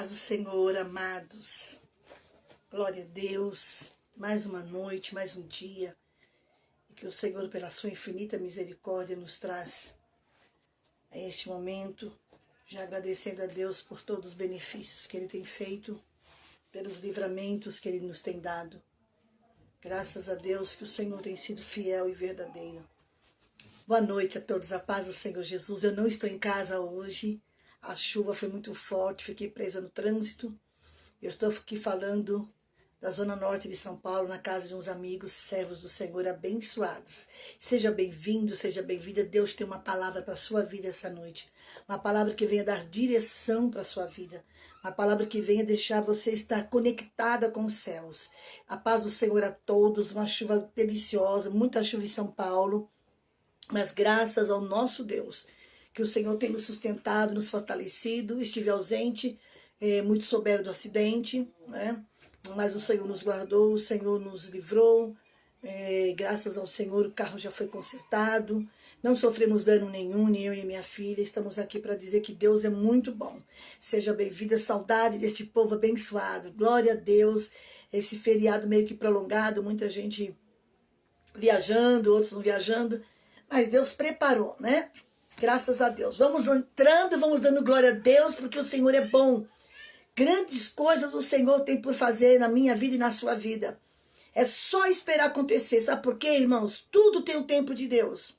paz do Senhor, amados. Glória a Deus. Mais uma noite, mais um dia. E que o Senhor, pela sua infinita misericórdia, nos traz a este momento, já agradecendo a Deus por todos os benefícios que Ele tem feito, pelos livramentos que Ele nos tem dado. Graças a Deus que o Senhor tem sido fiel e verdadeiro. Boa noite a todos, a paz do Senhor Jesus. Eu não estou em casa hoje, a chuva foi muito forte, fiquei presa no trânsito. Eu estou aqui falando da Zona Norte de São Paulo, na casa de uns amigos, servos do Senhor abençoados. Seja bem-vindo, seja bem-vinda. Deus tem uma palavra para a sua vida essa noite. Uma palavra que venha dar direção para a sua vida. Uma palavra que venha deixar você estar conectada com os céus. A paz do Senhor a todos, uma chuva deliciosa, muita chuva em São Paulo. Mas graças ao nosso Deus, que o Senhor tem nos sustentado, nos fortalecido. Estive ausente, muito souberam do acidente, né? Mas o Senhor nos guardou, o Senhor nos livrou. Graças ao Senhor o carro já foi consertado. Não sofremos dano nenhum, nem eu nem minha filha. Estamos aqui para dizer que Deus é muito bom. Seja bem-vinda, saudade deste povo abençoado. Glória a Deus. Esse feriado meio que prolongado, muita gente viajando, outros não viajando. Mas Deus preparou, né? Graças a Deus. Vamos entrando, vamos dando glória a Deus, porque o Senhor é bom. Grandes coisas o Senhor tem por fazer na minha vida e na sua vida. É só esperar acontecer. Sabe por quê, irmãos? Tudo tem o tempo de Deus.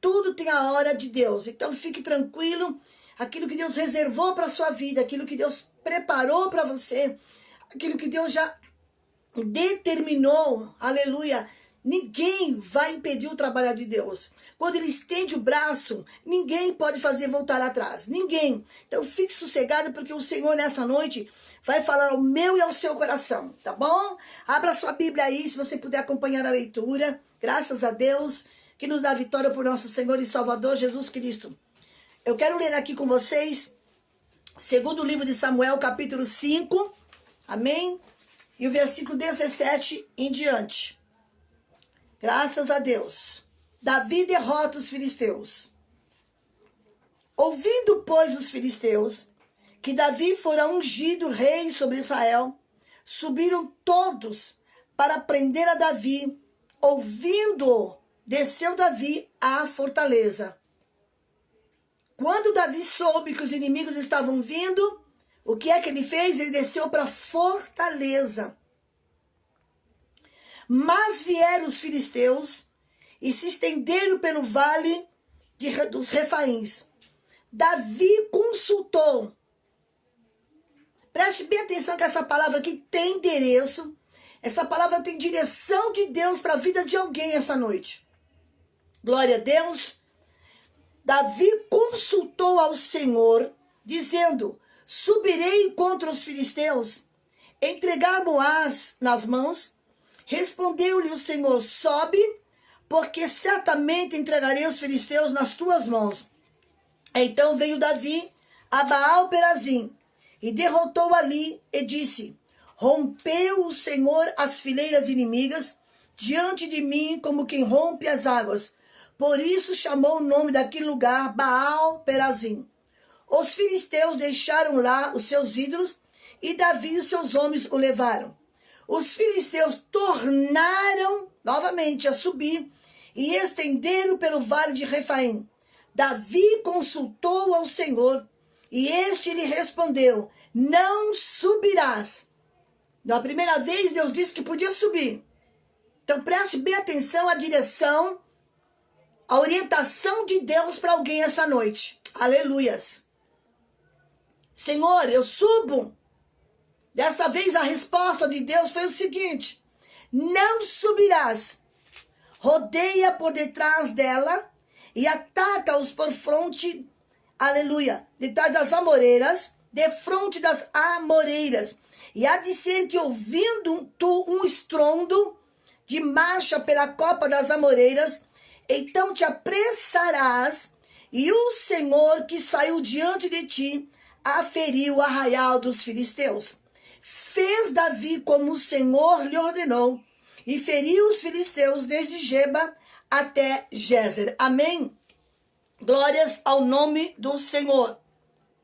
Tudo tem a hora de Deus. Então fique tranquilo. Aquilo que Deus reservou para a sua vida, aquilo que Deus preparou para você, aquilo que Deus já determinou, aleluia, ninguém vai impedir o trabalho de Deus. Quando Ele estende o braço, ninguém pode fazer voltar atrás. Ninguém. Então fique sossegado, porque o Senhor nessa noite vai falar ao meu e ao seu coração, tá bom? Abra sua Bíblia aí, se você puder acompanhar a leitura. Graças a Deus, que nos dá vitória por nosso Senhor e Salvador Jesus Cristo. Eu quero ler aqui com vocês, segundo o livro de Samuel, capítulo 5, amém? E o versículo 17 em diante. Graças a Deus. Davi derrota os filisteus. Ouvindo, pois, os filisteus que Davi fora ungido rei sobre Israel, subiram todos para prender a Davi. Ouvindo, desceu Davi à fortaleza. Quando Davi soube que os inimigos estavam vindo, o que é que ele fez? Ele desceu para a fortaleza. Mas vieram os filisteus e se estenderam pelo vale dos Refaíns. Davi consultou. Preste bem atenção que essa palavra aqui tem endereço. Essa palavra tem direção de Deus para a vida de alguém essa noite. Glória a Deus. Davi consultou ao Senhor, dizendo: subirei contra os filisteus, entregar-mo-ás nas mãos. Respondeu-lhe o Senhor: sobe, porque certamente entregarei os filisteus nas tuas mãos. Então veio Davi a Baal-Perazim e derrotou ali e disse: rompeu o Senhor as fileiras inimigas diante de mim, como quem rompe as águas. Por isso chamou o nome daquele lugar Baal-Perazim. Os filisteus deixaram lá os seus ídolos e Davi e os seus homens o levaram. Os filisteus tornaram novamente a subir e estenderam pelo vale de Refaim. Davi consultou ao Senhor e este lhe respondeu: não subirás. Na primeira vez Deus disse que podia subir. Então preste bem atenção à direção, a orientação de Deus para alguém essa noite. Aleluias. Senhor, eu subo. Dessa vez a resposta de Deus foi o seguinte: não subirás. Rodeia por detrás dela e ataca-os por fronte, aleluia, detrás das amoreiras, de fronte das amoreiras. E há de ser que ouvindo tu um estrondo de marcha pela copa das amoreiras, então te apressarás, e o Senhor que saiu diante de ti aferiu o arraial dos filisteus. Fez Davi como o Senhor lhe ordenou, e feriu os filisteus desde Geba até Gézer. Amém? Glórias ao nome do Senhor.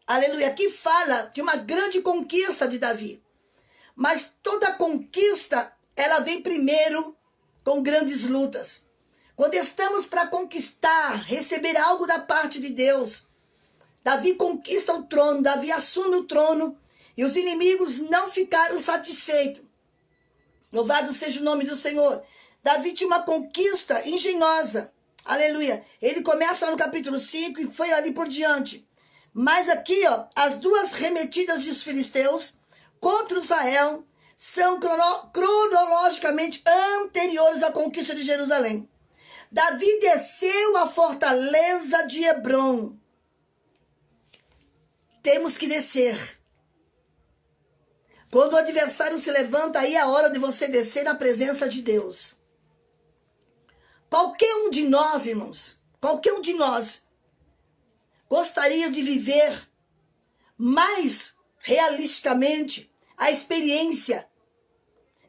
aleluia, aqui fala de uma grande conquista de Davi. Mas toda conquista, ela vem primeiro com grandes lutas. Quando estamos para conquistar, receber algo da parte de Deus, Davi conquista o trono, Davi assume o trono e os inimigos não ficaram satisfeitos. Louvado seja o nome do Senhor. Davi tinha uma conquista engenhosa. Aleluia. Ele começa no capítulo 5 e foi ali por diante. Mas aqui, ó, as duas remetidas dos filisteus contra Israel são cronologicamente anteriores à conquista de Jerusalém. Davi desceu à fortaleza de Hebrom. Temos que descer. Quando o adversário se levanta, aí é a hora de você descer na presença de Deus. Qualquer um de nós, irmãos, qualquer um de nós gostaria de viver mais realisticamente a experiência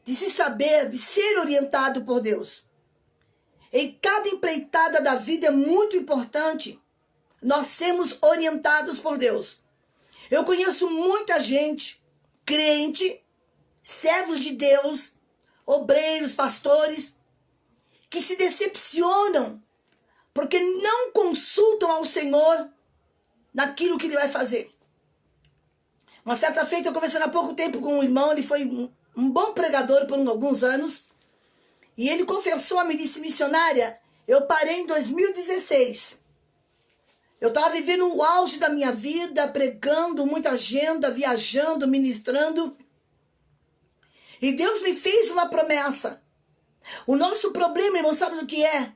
de se saber, de ser orientado por Deus. Em cada empreitada da vida é muito importante nós sermos orientados por Deus. Eu conheço muita gente, crente, servos de Deus, obreiros, pastores, que se decepcionam porque não consultam ao Senhor naquilo que Ele vai fazer. Uma certa feita, eu conversando há pouco tempo com um irmão, ele foi um bom pregador por alguns anos, e ele confessou, me disse, missionária, eu parei em 2016. Eu estava vivendo o auge da minha vida, pregando, muita agenda, viajando, ministrando. E Deus me fez uma promessa. O nosso problema, irmão, sabe do que é?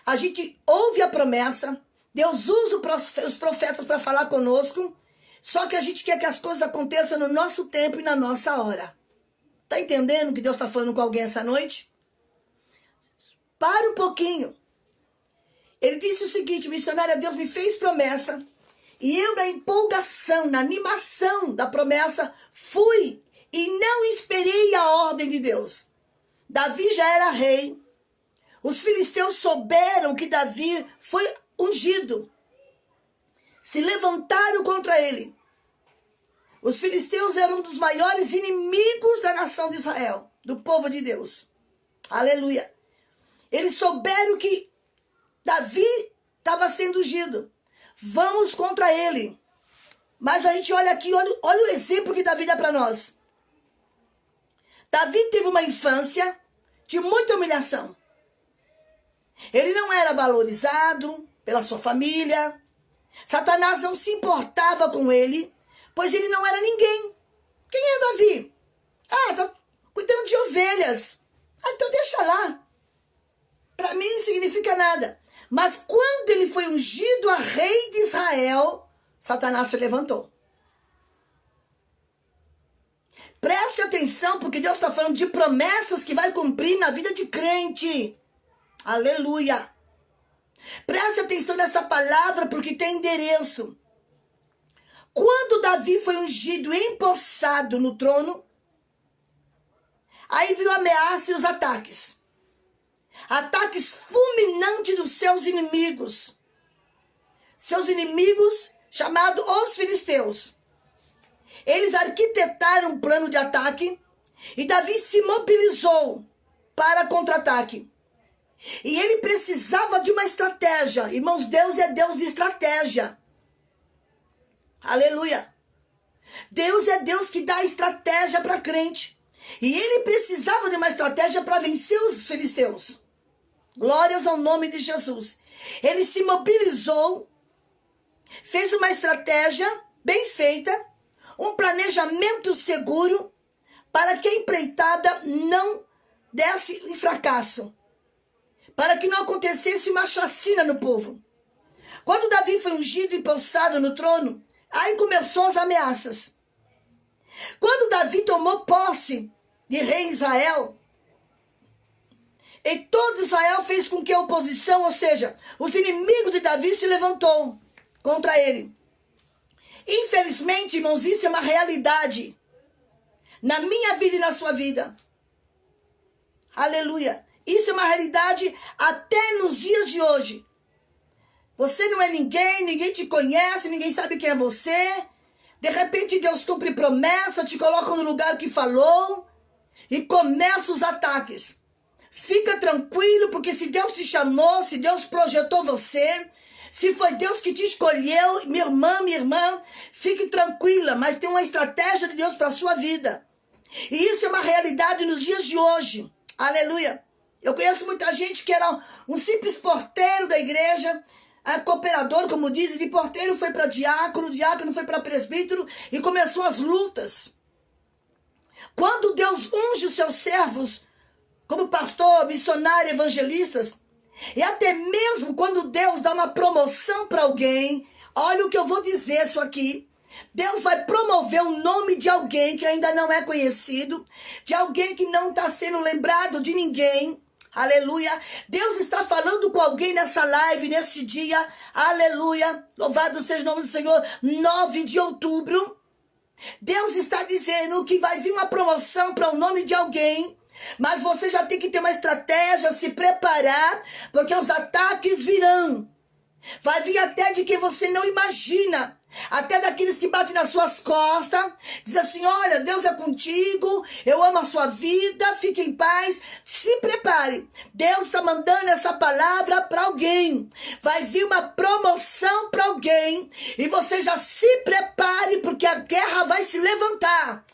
A gente ouve a promessa, Deus usa os profetas para falar conosco, só que a gente quer que as coisas aconteçam no nosso tempo e na nossa hora. Tá entendendo que Deus está falando com alguém essa noite? Para um pouquinho. Ele disse o seguinte, missionária, Deus me fez promessa, e eu na empolgação, na animação da promessa, fui e não esperei a ordem de Deus. Davi já era rei. Os filisteus souberam que Davi foi ungido. Se levantaram contra ele. Os filisteus eram um dos maiores inimigos da nação de Israel, do povo de Deus. Aleluia. Eles souberam que Davi estava sendo ungido. Vamos contra ele. Mas a gente olha aqui, olha o exemplo que Davi dá para nós. Davi teve uma infância de muita humilhação. Ele não era valorizado pela sua família. Satanás não se importava com ele, pois ele não era ninguém. Quem é Davi? Tá cuidando de ovelhas. Então deixa lá. Para mim não significa nada. Mas quando ele foi ungido a rei de Israel, Satanás se levantou. Preste atenção, porque Deus está falando de promessas que vai cumprir na vida de crente. Aleluia. Preste atenção nessa palavra, porque tem endereço. Quando Davi foi ungido e empossado no trono, aí viu a ameaça e os ataques. Ataques fulminantes dos seus inimigos. Seus inimigos, chamados os filisteus. Eles arquitetaram um plano de ataque e Davi se mobilizou para contra-ataque. E ele precisava de uma estratégia. Irmãos, Deus é Deus de estratégia. Aleluia. Deus é Deus que dá estratégia para crente. E ele precisava de uma estratégia para vencer os filisteus. Glórias ao nome de Jesus. Ele se mobilizou, fez uma estratégia bem feita, um planejamento seguro para que a empreitada não desse em fracasso, para que não acontecesse uma chacina no povo. Quando Davi foi ungido e empossado no trono, aí começou as ameaças. Quando Davi tomou posse de rei em Israel, e todo Israel fez com que a oposição, ou seja, os inimigos de Davi se levantou contra ele. Infelizmente, irmãos, isso é uma realidade na minha vida e na sua vida. Aleluia. Isso é uma realidade até nos dias de hoje. Você não é ninguém, ninguém te conhece, ninguém sabe quem é você. De repente Deus cumpre promessa, te coloca no lugar que falou e começa os ataques. Fica tranquilo, porque se Deus te chamou, se Deus projetou você, se foi Deus que te escolheu, minha irmã, fique tranquila, mas tem uma estratégia de Deus para a sua vida. E isso é uma realidade nos dias de hoje. Aleluia. Eu conheço muita gente que era um simples porteiro da igreja, cooperador, como dizem, de porteiro foi para diácono, diácono foi para presbítero e começou as lutas. Quando Deus unge os seus servos, como pastor, missionário, evangelistas, e até mesmo quando Deus dá uma promoção para alguém, olha o que eu vou dizer isso aqui, Deus vai promover o nome de alguém que ainda não é conhecido, de alguém que não está sendo lembrado de ninguém. Aleluia. Deus está falando com alguém nessa live, neste dia. Aleluia. Louvado seja o nome do Senhor. 9 de outubro. Deus está dizendo que vai vir uma promoção para o nome de alguém. Mas você já tem que ter uma estratégia, se preparar, porque os ataques virão. Vai vir até de quem você não imagina. Até daqueles que batem nas suas costas, diz assim, olha, Deus é contigo, eu amo a sua vida, fique em paz, se prepare. Deus está mandando essa palavra para alguém. Vai vir uma promoção para alguém e você já se prepare, porque a guerra vai se levantar.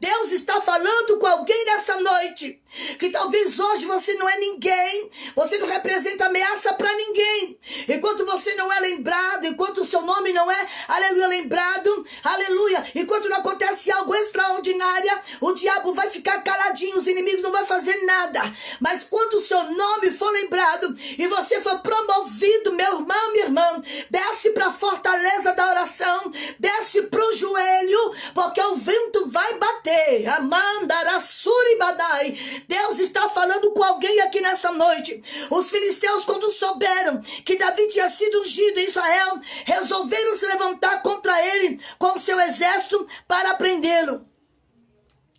Deus está falando com alguém nessa noite, que talvez hoje você não é ninguém, você não representa ameaça para ninguém, enquanto você não é lembrado, enquanto o seu nome não é, aleluia, lembrado, aleluia, enquanto não acontece algo extraordinário, o diabo vai ficar caladinho, os inimigos não vão fazer nada, mas quando o seu nome for lembrado, e você for promovido, meu irmão, minha irmã, desce para a fortaleza da oração, desce pro joelho, porque o vento vai bater. Amandarasuribadai. Deus está falando com alguém aqui nessa noite. Os filisteus, quando souberam que Davi tinha sido ungido em Israel, resolveram se levantar contra ele com seu exército para prendê-lo.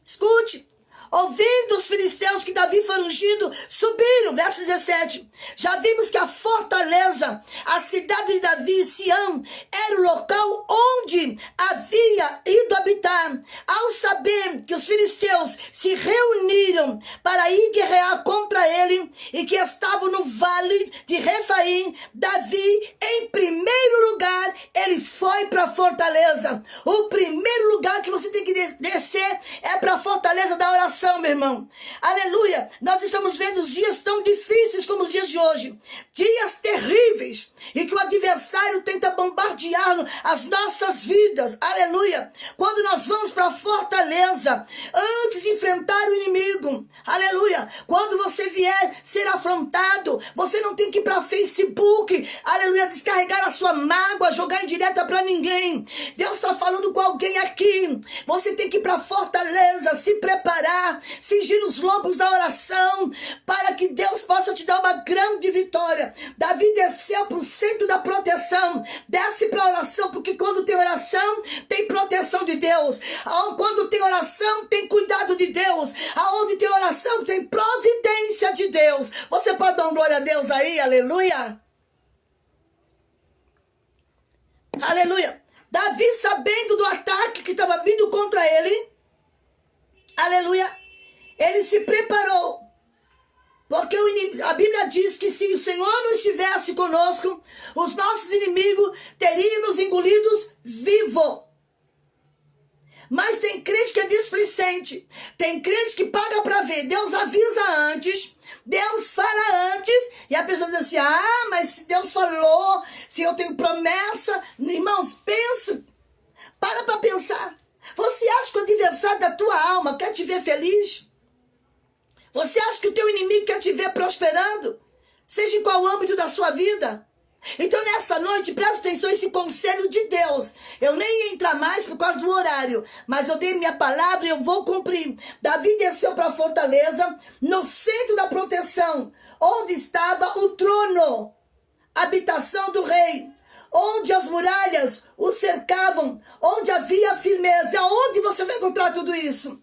Escute. Ouvindo os filisteus que Davi foi ungido, subiram, verso 17. Já vimos que a fortaleza, a cidade de Davi, Sião, era o local onde havia ido habitar. Ao saber que os filisteus se reuniram para ir guerrear contra ele e que estavam no vale de Refaim, Davi, em primeiro lugar, ele foi para a fortaleza. O primeiro lugar que você tem que descer é para a fortaleza da oração. Meu irmão, aleluia, nós estamos vendo os dias tão difíceis como os dias de hoje, dias terríveis, e que o adversário tenta bombardear as nossas vidas, aleluia, quando nós vamos para a fortaleza, antes de enfrentar o inimigo, aleluia, quando você vier ser afrontado, você não tem que ir para Facebook, aleluia, descarregar a sua mágoa, jogar em direta para ninguém. Deus está falando com alguém aqui, você tem que ir para a fortaleza, se preparar, cingir os lombos da oração, para que Deus possa te dar uma grande vitória. Davi desceu para o centro da proteção, desce para a oração, porque quando tem oração, tem proteção de Deus. Quando tem oração, tem cuidado de Deus. Aonde tem oração, tem providência de Deus. Você pode dar uma glória a Deus aí, aleluia? Aleluia. Davi, sabendo do ataque que estava vindo contra ele, aleluia, ele se preparou, porque a Bíblia diz que se o Senhor não estivesse conosco, os nossos inimigos teriam nos engolidos vivo. Mas tem crente que é displicente, tem crente que paga para ver. Deus avisa antes, Deus fala antes, e a pessoa diz assim, mas se Deus falou, se eu tenho promessa, irmãos, pensa, para pensar. Você acha que o adversário da tua alma quer te ver feliz? Você acha que o teu inimigo quer te ver prosperando? Seja em qual âmbito da sua vida. Então nessa noite, presta atenção a esse conselho de Deus. Eu nem ia entrar mais por causa do horário, mas eu dei minha palavra e eu vou cumprir. Davi desceu para a fortaleza, no centro da proteção, onde estava o trono, habitação do rei, onde as muralhas o cercavam, onde havia firmeza. Aonde você vai encontrar tudo isso?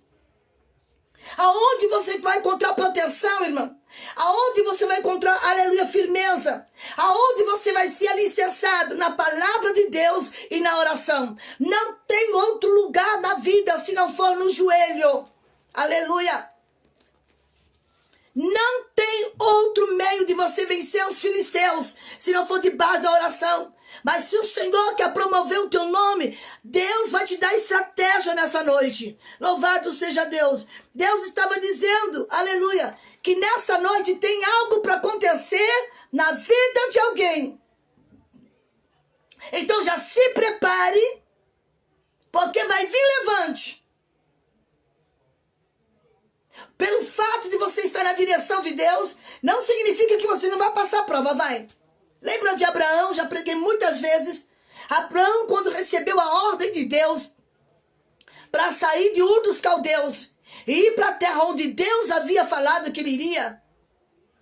Aonde você vai encontrar proteção, irmão? Aonde você vai encontrar, aleluia, firmeza? Aonde você vai ser alicerçado? Na palavra de Deus e na oração. Não tem outro lugar na vida se não for no joelho. Aleluia. Não tem outro meio de você vencer os filisteus se não for debaixo da oração. Mas se o Senhor quer promover o teu nome, Deus vai te dar estratégia nessa noite. Louvado seja Deus. Deus estava dizendo, aleluia, que nessa noite tem algo para acontecer na vida de alguém. Então já se prepare, porque vai vir levante. Pelo fato de você estar na direção de Deus, não significa que você não vai passar a prova, vai. Lembra de Abraão? Já preguei muitas vezes. Abraão, quando recebeu a ordem de Deus para sair de Ur dos Caldeus e ir para a terra onde Deus havia falado que ele iria,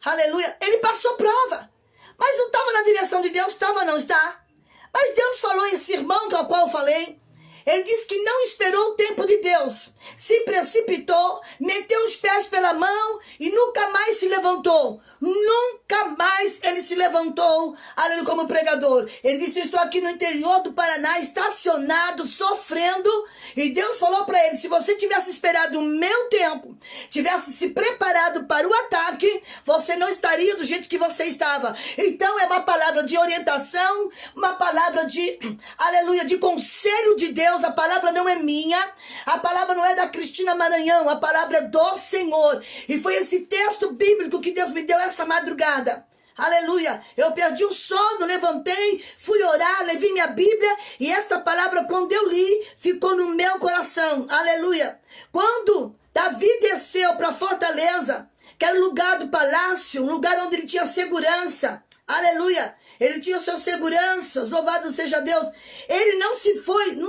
aleluia, ele passou prova. Mas não estava na direção de Deus, estava não, está? Mas Deus falou esse irmão ao qual eu falei. Ele disse que não esperou o tempo de Deus. Se precipitou, meteu os pés pela mão e nunca mais se levantou. Nunca mais ele se levantou, aleluia, como pregador. Ele disse, estou aqui no interior do Paraná, estacionado, sofrendo. E Deus falou para ele, se você tivesse esperado o meu tempo, tivesse se preparado para o ataque, você não estaria do jeito que você estava. Então é uma palavra de orientação, uma palavra de, aleluia, de conselho de Deus. A palavra não é minha, a palavra não é da Cristina Maranhão, a palavra é do Senhor. E foi esse texto bíblico que Deus me deu essa madrugada. Aleluia, eu perdi o sono, levantei, fui orar, levei minha Bíblia e esta palavra, quando eu li, ficou no meu coração. Aleluia. Quando Davi desceu para a fortaleza, que era o lugar do palácio, um lugar onde ele tinha segurança, aleluia, ele tinha suas seguranças, louvado seja Deus. Ele não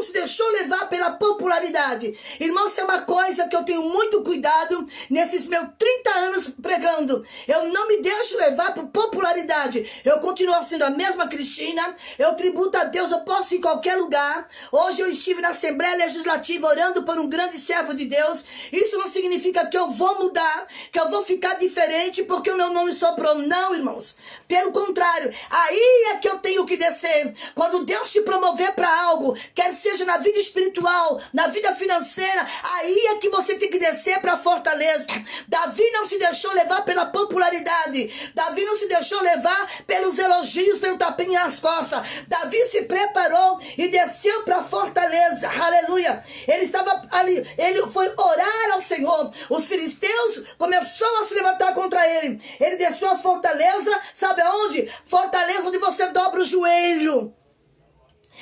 se deixou levar pela popularidade. Irmão, isso é uma coisa que eu tenho muito cuidado nesses meus 30 anos pregando. Eu não me deixo levar por popularidade. Eu continuo sendo a mesma Cristina. Eu tributo a Deus, eu posso ir em qualquer lugar. Hoje eu estive na Assembleia Legislativa orando por um grande servo de Deus. Isso não significa que eu vou mudar, que eu vou ficar diferente porque o meu nome soprou. Não, irmãos. Pelo contrário, aí é que eu tenho que descer. Quando Deus te promover para algo, quer seja na vida espiritual, na vida financeira, aí é que você tem que descer para a fortaleza. Davi não se deixou levar pela popularidade. Davi não se deixou levar pelos elogios, pelo tapinha nas costas. Davi se preparou e desceu para a fortaleza. Aleluia. Ele estava ali, ele foi orar ao Senhor. Os filisteus começaram a se levantar contra ele. Ele desceu a fortaleza, sabe aonde? Fortaleza onde você dobra o joelho.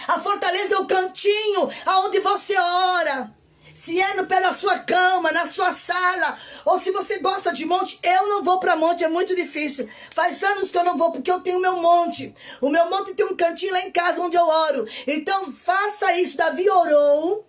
A fortaleza é o cantinho aonde você ora. Se é no pé da sua cama, na sua sala, ou se você gosta de monte, eu não vou para monte, é muito difícil. Faz anos que eu não vou, porque eu tenho meu monte. O meu monte tem um cantinho lá em casa onde eu oro. Então faça isso. Davi orou,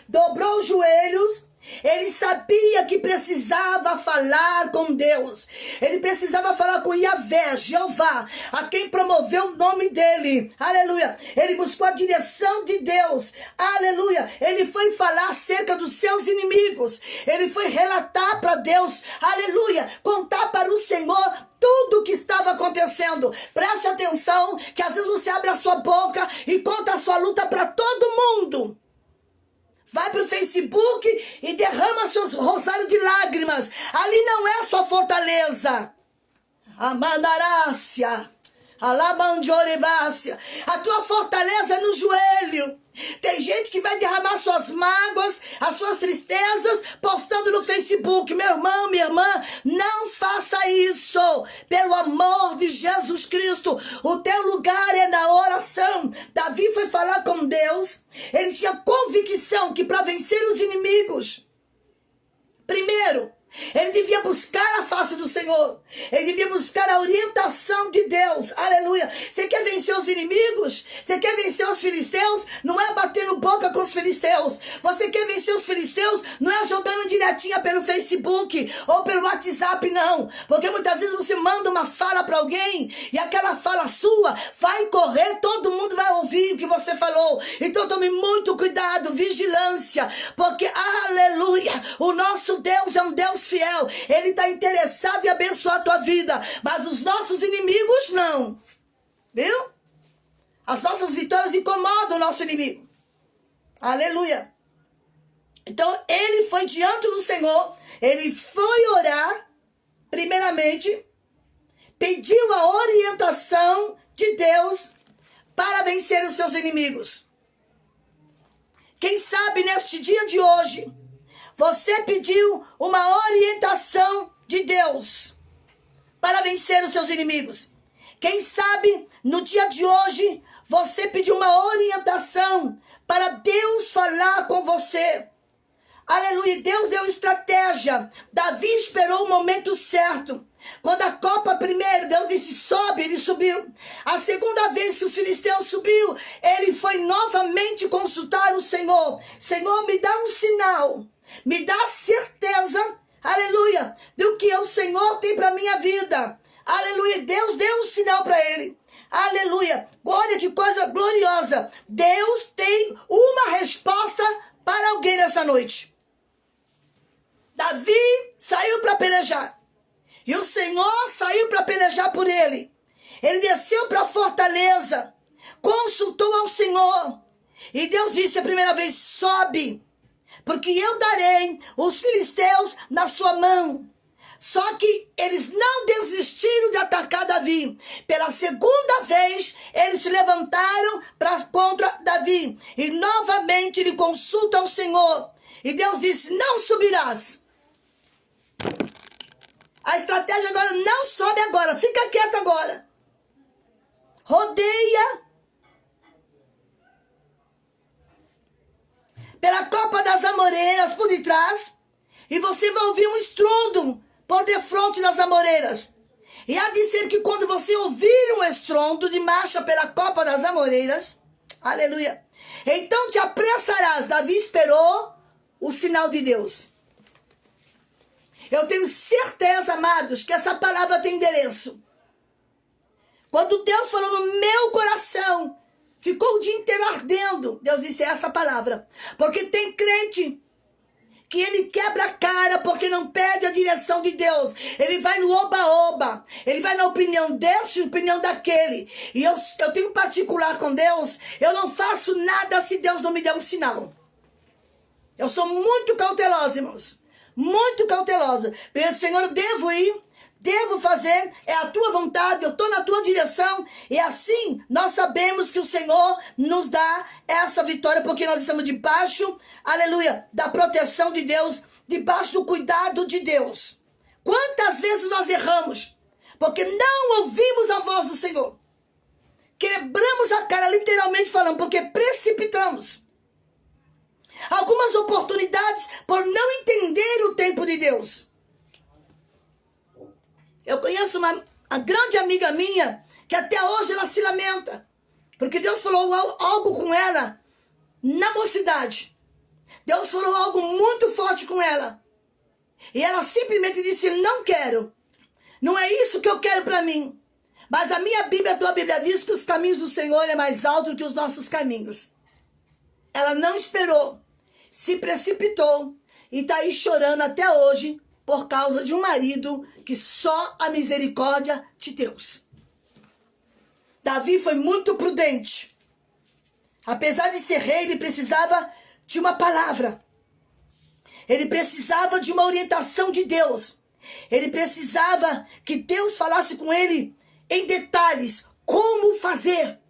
dobrou os joelhos. Ele sabia que precisava falar com Deus. Ele precisava falar com Yahvé, Jeová, a quem promoveu o nome dele. Aleluia. Ele buscou a direção de Deus. Aleluia. Ele foi falar acerca dos seus inimigos. Ele foi relatar para Deus. Aleluia. Contar para o Senhor tudo o que estava acontecendo. Preste atenção que às vezes você abre a sua boca e conta a sua luta para todo mundo. Vai para o Facebook e derrama seus rosários de lágrimas. Ali não é a sua fortaleza. Amandarácia. Alabandiorivácia. A tua fortaleza é no joelho. Tem gente que vai derramar suas mágoas, as suas tristezas, postando no Facebook. Meu irmão, minha irmã, não faça isso. Pelo amor de Jesus Cristo, o teu lugar é na oração. Davi foi falar com Deus. Ele tinha convicção que para vencer os inimigos, primeiro, ele devia buscar a face do Senhor. Ele devia buscar a orientação de Deus. Aleluia. Você quer vencer os inimigos? Você quer vencer os filisteus? Não é batendo boca com os filisteus. Você quer vencer os filisteus? Não é jogando fotinha pelo Facebook ou pelo WhatsApp, não. Porque muitas vezes você manda uma fala para alguém e aquela fala sua vai correr, todo mundo vai ouvir o que você falou. Então tome muito cuidado, vigilância, porque, aleluia, o nosso Deus é um Deus fiel. Ele está interessado em abençoar a tua vida, mas os nossos inimigos não. Viu? As nossas vitórias incomodam o nosso inimigo. Aleluia. Então, ele foi diante do Senhor, ele foi orar, primeiramente, pediu a orientação de Deus para vencer os seus inimigos. Quem sabe neste dia de hoje, você pediu uma orientação de Deus para vencer os seus inimigos. Quem sabe no dia de hoje, você pediu uma orientação para Deus falar com você. Aleluia, Deus deu estratégia. Davi esperou o momento certo. Quando a copa primeiro, Deus disse, sobe, ele subiu. A segunda vez que os filisteus subiu, ele foi novamente consultar o Senhor. Senhor, me dá um sinal, me dá certeza, aleluia, do que o Senhor tem para minha vida. Aleluia, Deus deu um sinal para ele. Aleluia, olha que coisa gloriosa. Deus tem uma resposta para alguém nessa noite. Davi saiu para pelejar. E o Senhor saiu para pelejar por ele. Ele desceu para a fortaleza. Consultou ao Senhor. E Deus disse a primeira vez, sobe. Porque eu darei os filisteus na sua mão. Só que eles não desistiram de atacar Davi. Pela segunda vez, eles se levantaram contra Davi. E novamente ele consulta ao Senhor. E Deus disse, não subirás. A estratégia agora, não sobe agora, fica quieto agora. Rodeia pela copa das amoreiras por detrás. E você vai ouvir um estrondo por defronte das amoreiras. E há de ser que quando você ouvir um estrondo de marcha pela copa das amoreiras, aleluia, então te apressarás. Davi esperou o sinal de Deus. Eu tenho certeza, amados, que essa palavra tem endereço. Quando Deus falou no meu coração, ficou o dia inteiro ardendo. Deus disse essa palavra. Porque tem crente que ele quebra a cara porque não pede a direção de Deus. Ele vai no oba-oba. Ele vai na opinião deste e opinião daquele. E eu tenho particular com Deus. Eu não faço nada se Deus não me der um sinal. Eu sou muito cautelosa, irmãos. Muito cautelosa. Senhor, eu devo ir, devo fazer, é a tua vontade, eu estou na tua direção. E assim nós sabemos que o Senhor nos dá essa vitória, porque nós estamos debaixo, aleluia, da proteção de Deus, debaixo do cuidado de Deus. Quantas vezes nós erramos, porque não ouvimos a voz do Senhor. Quebramos a cara, literalmente falando, porque precipitamos. Algumas oportunidades por não entender o tempo de Deus. Eu conheço uma grande amiga minha que até hoje ela se lamenta. Porque Deus falou algo com ela na mocidade. Deus falou algo muito forte com ela. E ela simplesmente disse, não quero. Não é isso que eu quero para mim. Mas a minha Bíblia, a tua Bíblia diz que os caminhos do Senhor é mais alto do que os nossos caminhos. Ela não esperou. Se precipitou e está aí chorando até hoje por causa de um marido que só a misericórdia de Deus. Davi foi muito prudente. Apesar de ser rei, ele precisava de uma palavra. Ele precisava de uma orientação de Deus. Ele precisava que Deus falasse com ele em detalhes como fazer.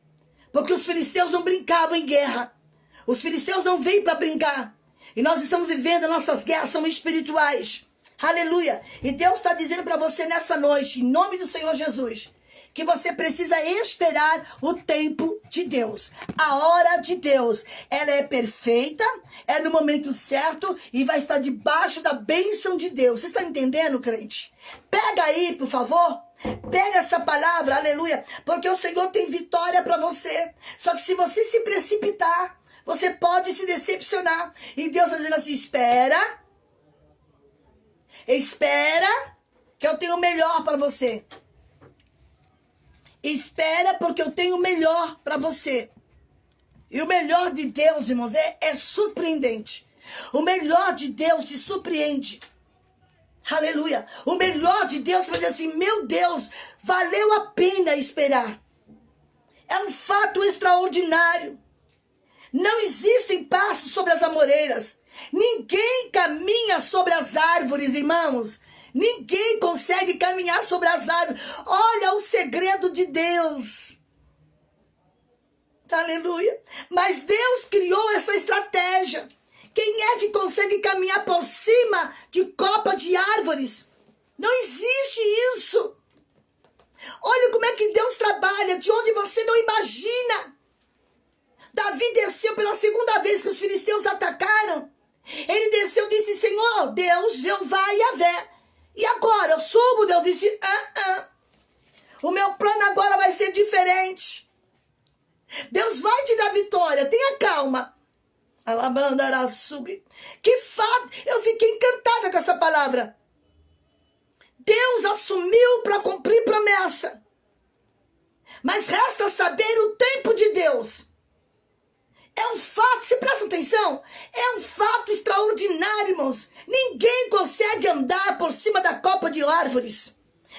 Porque os filisteus não brincavam em guerra. Os filisteus não vêm para brincar. E nós estamos vivendo, nossas guerras são espirituais. Aleluia. E Deus está dizendo para você nessa noite, em nome do Senhor Jesus, que você precisa esperar o tempo de Deus. A hora de Deus, ela é perfeita, é no momento certo e vai estar debaixo da bênção de Deus. Você está entendendo, crente? Pega aí, por favor. Pega essa palavra, aleluia, porque o Senhor tem vitória para você. Só que se você se precipitar, você pode se decepcionar. E Deus está dizendo assim, espera. Espera que eu tenho o melhor para você. Espera porque eu tenho o melhor para você. E o melhor de Deus, irmãos, é surpreendente. O melhor de Deus te surpreende. Aleluia. O melhor de Deus vai dizer assim, meu Deus, valeu a pena esperar. É um fato extraordinário. Não existem passos sobre as amoreiras. Ninguém caminha sobre as árvores, irmãos. Ninguém consegue caminhar sobre as árvores. Olha o segredo de Deus. Aleluia. Mas Deus criou essa estratégia. Quem é que consegue caminhar por cima de copa de árvores? Não existe isso. Olha como é que Deus trabalha, de onde você não imagina. Davi desceu pela segunda vez que os filisteus atacaram. Ele desceu e disse, Senhor, Deus, Jeová e Yahvé. E agora, eu subo? Deus disse, o meu plano agora vai ser diferente. Deus vai te dar vitória, tenha calma. Alabandará sub. Que fato, eu fiquei encantada com essa palavra. Deus assumiu para cumprir promessa. Mas resta saber o tempo de Deus. É um fato, se presta atenção, é um fato extraordinário, irmãos. Ninguém consegue andar por cima da copa de árvores.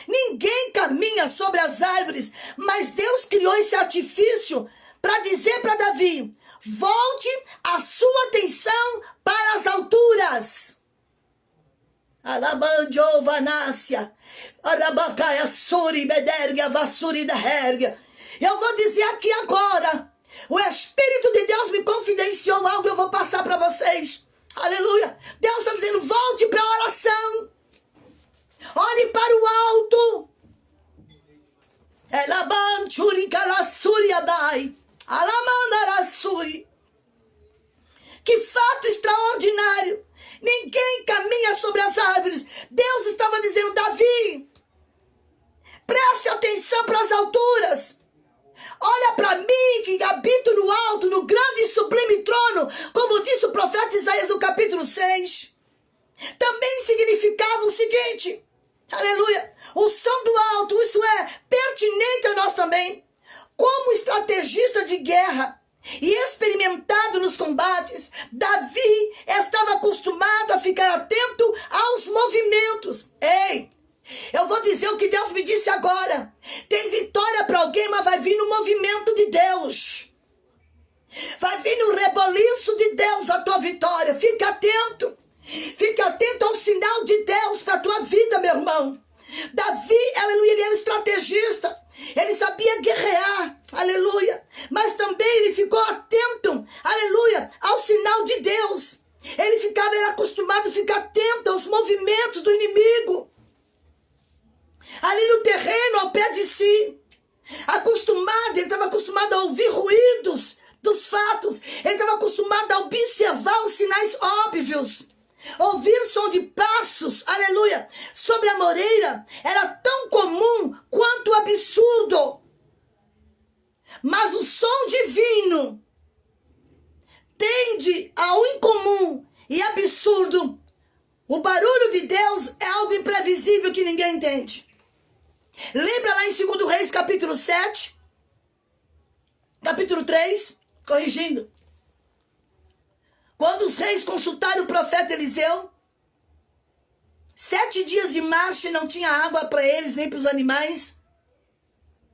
Ninguém caminha sobre as árvores. Mas Deus criou esse artifício para dizer para Davi, volte a sua atenção para as alturas. Alabanjovanácia, Arabacaia Suri Bedergia Vassuri da Hergia. Eu vou dizer aqui agora. O Espírito de Deus me confidenciou algo, eu vou passar para vocês. Aleluia. Deus está dizendo, volte para a oração. Olhe para o alto. Que fato extraordinário. Ninguém caminha sobre as árvores. Deus estava dizendo, Davi, preste atenção para as alturas. Olha para mim que habito no alto, no grande e sublime trono, como disse o profeta Isaías no capítulo 6. Também significava o seguinte, aleluia, o som do alto, isso é pertinente a nós também. Como estrategista de guerra e experimentado nos combates, Davi estava acostumado a ficar atento aos movimentos. Ei! Eu vou dizer o que Deus me disse agora. Tem vitória para alguém, mas vai vir no movimento de Deus. Vai vir no reboliço de Deus a tua vitória. Fique atento. Fique atento ao sinal de Deus para a tua vida, meu irmão. Davi, aleluia, ele era estrategista. Ele sabia guerrear, aleluia. Mas também ele ficou atento, aleluia, ao sinal de Deus. Era acostumado a ficar atento aos movimentos do inimigo. Ali no terreno, ao pé de si. Ele estava acostumado a ouvir ruídos dos fatos. Ele estava acostumado a observar os sinais óbvios. Ouvir som de passos, aleluia, sobre a moreira era tão comum quanto absurdo. Mas o som divino tende ao incomum e absurdo. O barulho de Deus é algo imprevisível que ninguém entende. Lembra lá em 2 Reis, capítulo 7? Capítulo 3, corrigindo. Quando os reis consultaram o profeta Eliseu, 7 dias de marcha e não tinha água para eles, nem para os animais.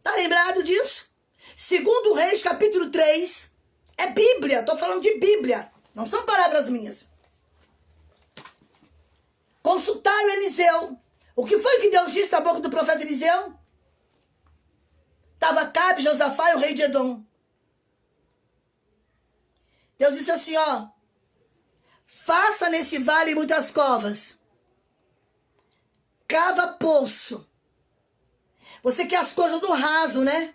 Tá lembrado disso? 2 Reis, capítulo 3, é Bíblia, estou falando de Bíblia, não são palavras minhas. Consultaram Eliseu. O que foi que Deus disse na boca do profeta Eliseu? Estava Acabe, Josafá e o rei de Edom. Deus disse assim, ó, faça nesse vale muitas covas. Cava poço. Você quer as coisas no raso, né?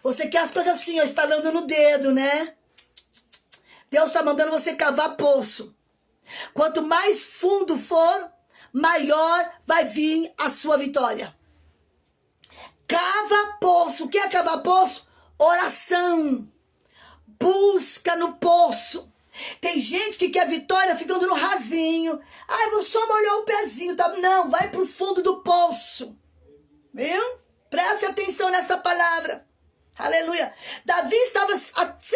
Você quer as coisas assim, ó, estalando no dedo, né? Deus está mandando você cavar poço. Quanto mais fundo for, maior vai vir a sua vitória. Cava poço. O que é cavar poço? Oração. Busca no poço. Tem gente que quer vitória ficando no rasinho. Ai, vou só molhar o pezinho. Tá? Não, vai pro fundo do poço. Viu? Preste atenção nessa palavra. Aleluia. Davi estava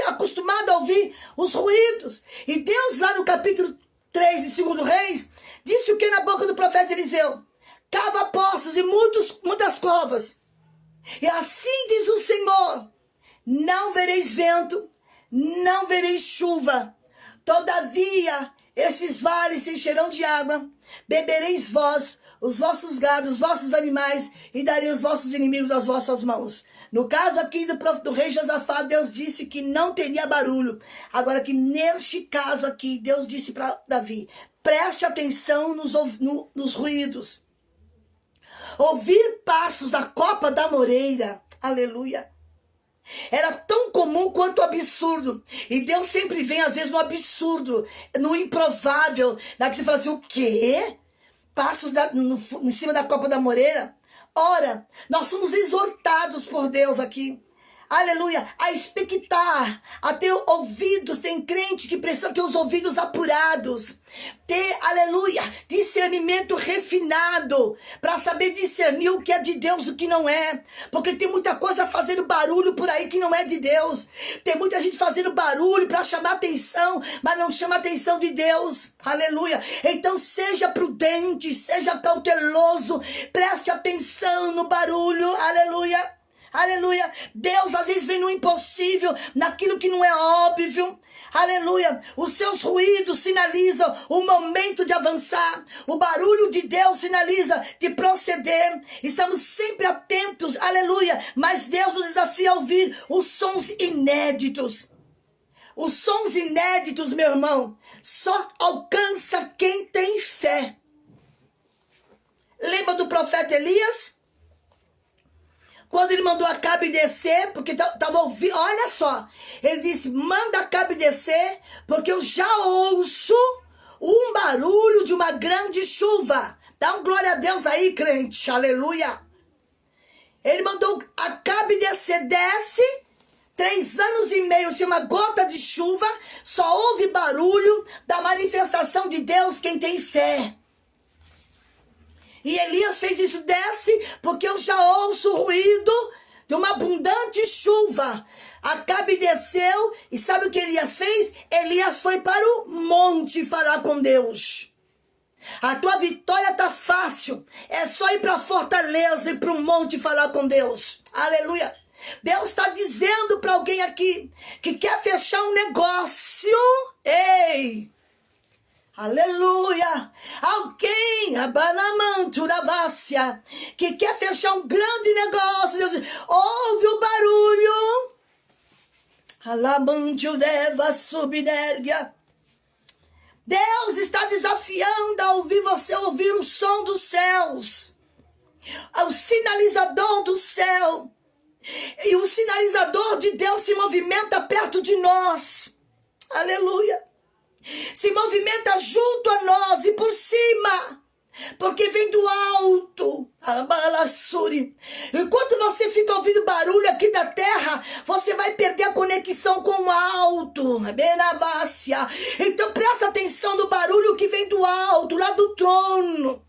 acostumado a ouvir os ruídos. E Deus, lá no capítulo 3 de 2 Reis, disse o que na boca do profeta Eliseu? Cava poços e muitas covas. E assim diz o Senhor: não vereis vento, não vereis chuva. Todavia, esses vales se encherão de água. Bebereis vós, os vossos gados, os vossos animais, e darei os vossos inimigos às vossas mãos. No caso aqui do rei Josafá, Deus disse que não teria barulho. Agora que neste caso aqui, Deus disse para Davi: preste atenção nos ruídos. Ouvir passos da copa da moreira. Aleluia. Era tão comum quanto absurdo. E Deus sempre vem, às vezes, no absurdo, no improvável. Lá que você fala assim, o quê? Passos em cima da copa da moreira? Ora, nós somos exortados por Deus aqui. Aleluia, a expectar, a ter ouvidos, tem crente que precisa ter os ouvidos apurados, ter, aleluia, discernimento refinado, para saber discernir o que é de Deus e o que não é, porque tem muita coisa fazendo barulho por aí que não é de Deus, tem muita gente fazendo barulho para chamar atenção, mas não chama atenção de Deus, aleluia. Então seja prudente, seja cauteloso, preste atenção no barulho, aleluia. Aleluia. Deus às vezes vem no impossível, naquilo que não é óbvio. Aleluia. Os seus ruídos sinalizam o momento de avançar. O barulho de Deus sinaliza de proceder. Estamos sempre atentos. Aleluia. Mas Deus nos desafia a ouvir os sons inéditos. Os sons inéditos, meu irmão, só alcança quem tem fé. Lembra do profeta Elias? Quando ele mandou Acabe descer, porque estava ouvindo, olha só, ele disse, manda Acabe descer, porque eu já ouço um barulho de uma grande chuva. Dá um glória a Deus aí, crente, aleluia. Ele mandou Acabe descer, desce, 3 anos e meio sem uma gota de chuva, só ouve barulho da manifestação de Deus quem tem fé. E Elias fez isso, desce, porque eu já ouço o ruído de uma abundante chuva. Acabe desceu, e sabe o que Elias fez? Elias foi para o monte falar com Deus. A tua vitória tá fácil, é só ir para a fortaleza, ir para o monte falar com Deus. Aleluia. Deus está dizendo para alguém aqui que quer fechar um negócio. Ei! Aleluia! Alguém, Abanamanturavássia, que quer fechar um grande negócio, Deus diz, ouve o barulho. Alamantiudeva subnergia. Deus está desafiando a ouvir você, ouvir o som dos céus. O sinalizador do céu. E o sinalizador de Deus se movimenta perto de nós. Aleluia! Se movimenta junto a nós e por cima, porque vem do alto, Abalassuri. Enquanto você fica ouvindo barulho aqui da terra, você vai perder a conexão com o alto, Benabácia. Então presta atenção no barulho que vem do alto, lá do trono.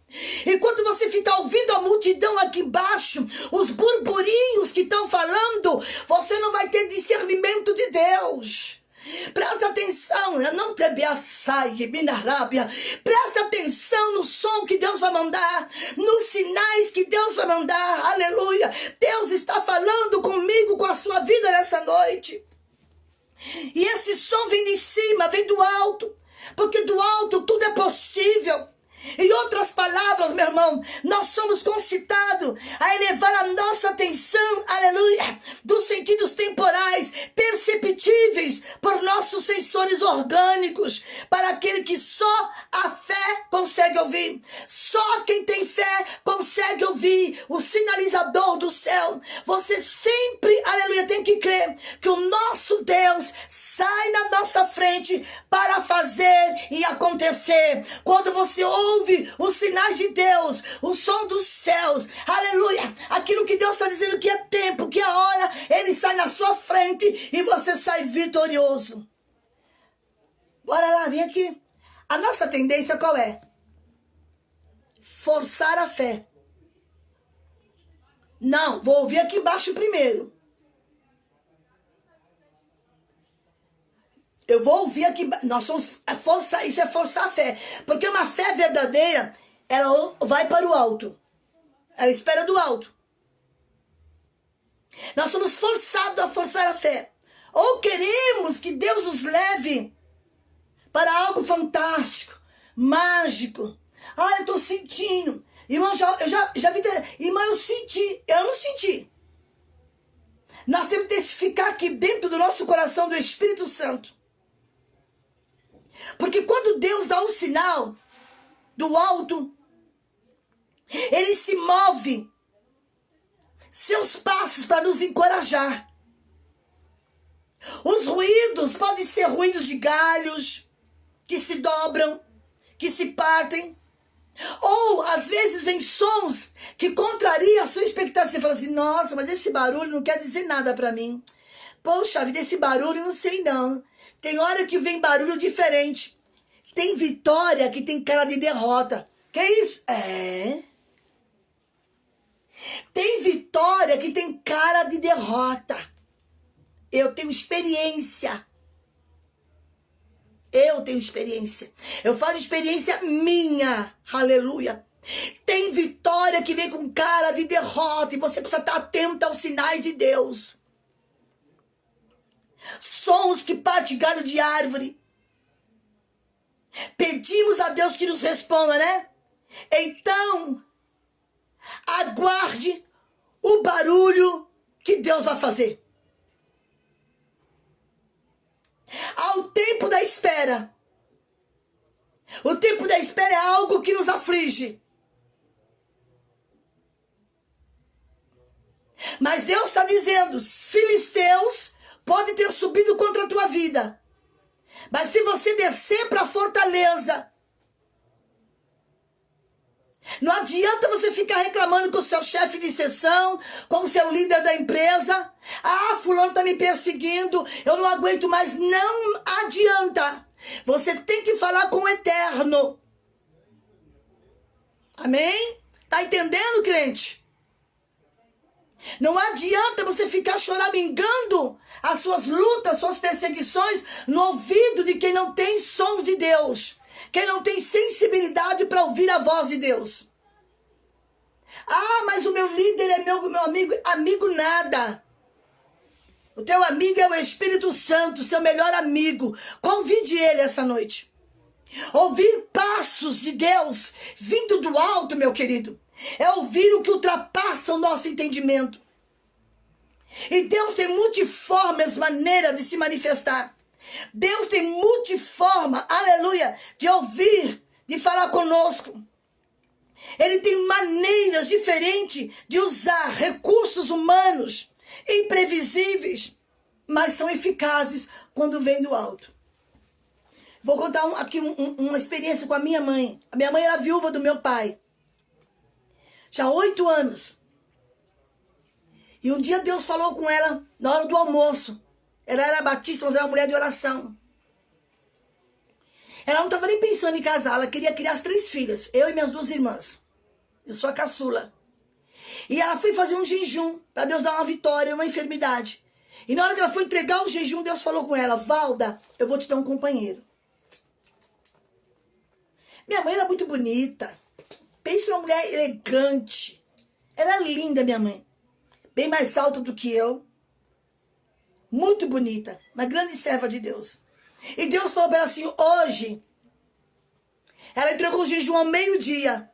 Enquanto você fica ouvindo a multidão aqui embaixo, os burburinhos que estão falando, você não vai ter discernimento de Deus. Presta atenção, não presta atenção no som que Deus vai mandar, nos sinais que Deus vai mandar, aleluia. Deus está falando comigo, com a sua vida nessa noite. E esse som vem de cima, vem do alto, porque do alto tudo é possível. Em outras palavras, meu irmão, nós somos concitados a elevar a nossa atenção, aleluia, dos sentidos temporais, perceptíveis por nossos sensores orgânicos, para aquele que só a fé consegue ouvir. Só quem tem fé consegue ouvir o sinalizador do céu. Você sempre, aleluia, tem que crer que o nosso Deus sai na nossa frente para fazer e acontecer. Quando você ouve os sinais de Deus, o som dos céus, aleluia, aquilo que Deus está dizendo que é tempo, que é hora, Ele sai na sua frente e você sai vitorioso. Bora lá, vem aqui. A nossa tendência qual é? Forçar a fé. Não, vou ouvir aqui embaixo primeiro. Eu vou ouvir aqui. Nós somos forçar, isso é forçar a fé. Porque uma fé verdadeira, ela vai para o alto. Ela espera do alto. Nós somos forçados a forçar a fé. Ou queremos que Deus nos leve para algo fantástico, mágico. Ah, eu estou sentindo. Irmão, eu já vi. Irmão, eu senti. Eu não senti. Nós temos que testificar aqui dentro do nosso coração do Espírito Santo. Porque quando Deus dá um sinal do alto, Ele se move seus passos para nos encorajar. Os ruídos podem ser ruídos de galhos que se dobram, que se partem, ou às vezes em sons que contrariam a sua expectativa. Você fala assim, nossa, mas esse barulho não quer dizer nada para mim. Poxa vida, esse barulho não sei não. Tem hora que vem barulho diferente. Tem vitória que tem cara de derrota. Que isso? É. Tem vitória que tem cara de derrota. Eu tenho experiência. Eu tenho experiência. Eu falo experiência minha. Aleluia. Tem vitória que vem com cara de derrota. E você precisa estar atento aos sinais de Deus. Sons que partem galho de árvore. Pedimos a Deus que nos responda, né? Então, aguarde o barulho que Deus vai fazer. Ao tempo da espera. O tempo da espera é algo que nos aflige. Mas Deus está dizendo, os filisteus podem ter subido contra a tua vida. Mas se você descer para a fortaleza, não adianta você ficar reclamando com o seu chefe de seção, com o seu líder da empresa. Ah, fulano está me perseguindo, eu não aguento mais. Não adianta. Você tem que falar com o Eterno. Amém? Tá entendendo, crente? Não adianta você ficar choramingando as suas lutas, suas perseguições no ouvido de quem não tem sons de Deus. Quem não tem sensibilidade para ouvir a voz de Deus. Ah, mas o meu líder é meu amigo. Amigo nada. O teu amigo é o Espírito Santo, seu melhor amigo. Convide ele essa noite. Ouvir passos de Deus vindo do alto, meu querido, é ouvir o que ultrapassa o nosso entendimento. E Deus tem multiformes maneiras de se manifestar. Deus tem multiforma, aleluia, de ouvir, de falar conosco. Ele tem maneiras diferentes de usar recursos humanos, imprevisíveis, mas são eficazes quando vem do alto. Vou contar aqui uma experiência com a minha mãe. A minha mãe era viúva do meu pai. Já há 8 anos. E um dia Deus falou com ela na hora do almoço. Ela era batista, mas era uma mulher de oração. Ela não estava nem pensando em casar. Ela queria criar as 3 filhas. Eu e minhas 2 irmãs. Eu sou a caçula. E ela foi fazer um jejum para Deus dar uma vitória, uma enfermidade. E na hora que ela foi entregar o jejum, Deus falou com ela, Valda, eu vou te dar um companheiro. Minha mãe era muito bonita. Pensa numa mulher elegante. Era linda, minha mãe. Bem mais alta do que eu. Muito bonita. Uma grande serva de Deus. E Deus falou para ela assim, hoje. Ela entregou o jejum ao meio-dia.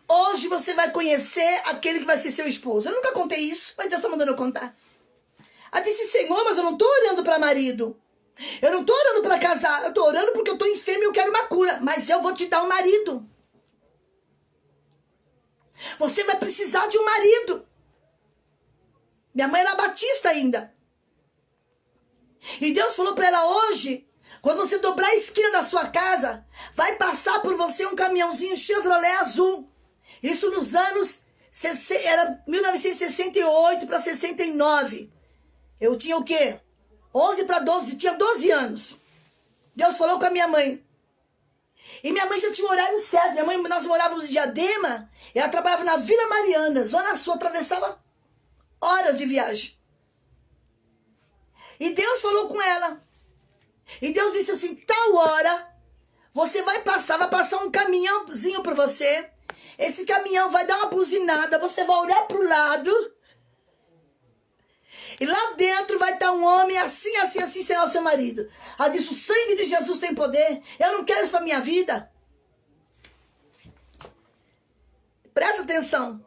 Hoje você vai conhecer aquele que vai ser seu esposo. Eu nunca contei isso, mas Deus está mandando eu contar. Ela disse, Senhor, mas eu não estou orando para marido. Eu não estou orando para casar. Eu estou orando porque eu estou enferma e eu quero uma cura. Mas eu vou te dar um marido. Você vai precisar de um marido. Minha mãe era batista ainda. E Deus falou para ela hoje, quando você dobrar a esquina da sua casa, vai passar por você um caminhãozinho Chevrolet azul. Isso nos anos, era 1968 para 69. Eu tinha o quê? 11 para 12, tinha 12 anos. Deus falou com a minha mãe. E minha mãe já tinha um horário certo. Minha mãe, nós morávamos em Diadema. Ela trabalhava na Vila Mariana, Zona Sul, atravessava horas de viagem. E Deus falou com ela. E Deus disse assim, tal hora, você vai passar um caminhãozinho para você. Esse caminhão vai dar uma buzinada, você vai olhar para o lado. E lá dentro vai estar um homem assim, assim, assim, será o seu marido. Ela disse, o sangue de Jesus tem poder. Eu não quero isso para minha vida. Presta atenção.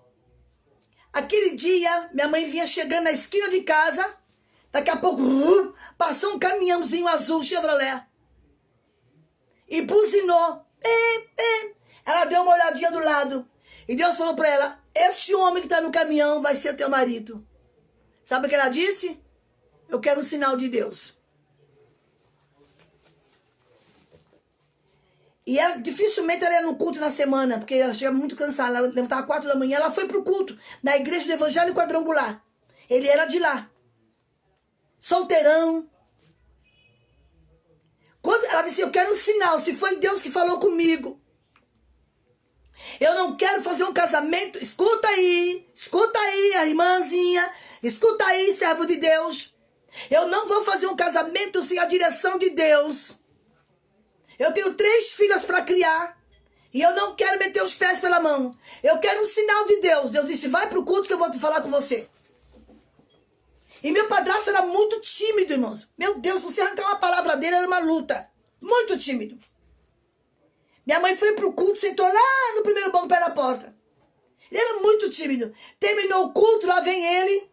Aquele dia, minha mãe vinha chegando na esquina de casa. Daqui a pouco, passou um caminhãozinho azul Chevrolet. E buzinou. Ela deu uma olhadinha do lado. E Deus falou para ela, este homem que está no caminhão vai ser teu marido. Sabe o que ela disse? Eu quero um sinal de Deus. E ela, dificilmente ela ia no culto na semana, porque ela chegava muito cansada. Ela levantava 4 da manhã, ela foi pro culto, na igreja do Evangelho Quadrangular. Ele era de lá. Solteirão. Quando ela disse, eu quero um sinal, se foi Deus que falou comigo. Eu não quero fazer um casamento. Escuta aí, a irmãzinha. Escuta aí, servo de Deus. Eu não vou fazer um casamento sem a direção de Deus. Eu tenho 3 filhas para criar. E eu não quero meter os pés pela mão. Eu quero um sinal de Deus. Deus disse, vai pro culto que eu vou te falar com você. E meu padrasto era muito tímido, irmãos. Meu Deus, você arrancar uma palavra dele era uma luta. Muito tímido. Minha mãe foi pro culto, sentou lá no primeiro banco, pé na porta. Ele era muito tímido. Terminou o culto, lá vem ele.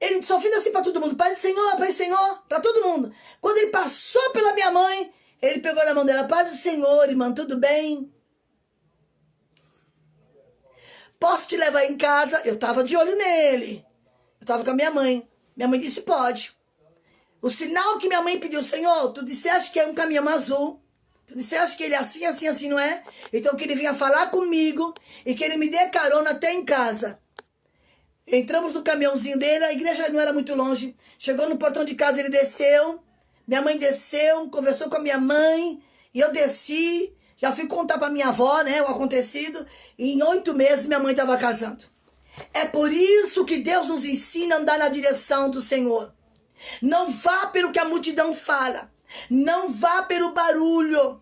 Ele só fez assim para todo mundo. Pai do Senhor, para todo mundo. Quando ele passou pela minha mãe, ele pegou na mão dela. Pai do Senhor, irmã, tudo bem? Posso te levar em casa? Eu estava de olho nele. Eu estava com a minha mãe. Minha mãe disse, pode. O sinal que minha mãe pediu, Senhor, tu disseste que é um caminhão azul. Tu disseste que ele é assim, assim, assim, não é? Então que ele vinha falar comigo e que ele me dê carona até em casa. Entramos no caminhãozinho dele, a igreja não era muito longe. Chegou no portão de casa, ele desceu. Minha mãe desceu, conversou com a minha mãe. E eu desci, já fui contar para minha avó, né, o acontecido. E em 8 meses minha mãe estava casando. É por isso que Deus nos ensina a andar na direção do Senhor. Não vá pelo que a multidão fala. Não vá pelo barulho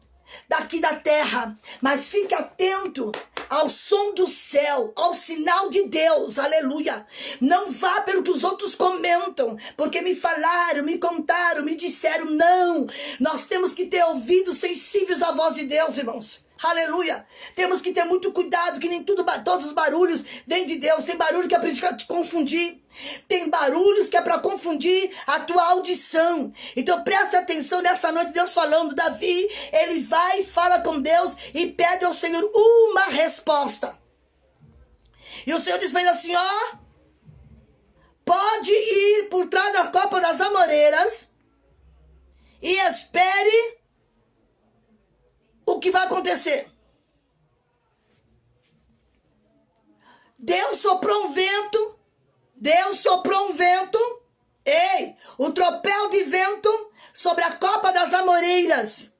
daqui da terra, mas fique atento ao som do céu, ao sinal de Deus, aleluia. Não vá pelo que os outros comentam, porque me falaram, me contaram, me disseram, não. Nós temos que ter ouvidos sensíveis à voz de Deus, irmãos. Aleluia. Temos que ter muito cuidado, que nem todos os barulhos vêm de Deus. Tem barulho que é para te confundir. Tem barulhos que é para confundir a tua audição. Então presta atenção nessa noite, Deus falando. Davi, ele vai e fala com Deus e pede ao Senhor uma resposta. E o Senhor diz para ele assim, ó, pode ir por trás da copa das amoreiras e espere o que vai acontecer. Deus soprou um vento. Ei, o tropel de vento sobre a copa das amoreiras.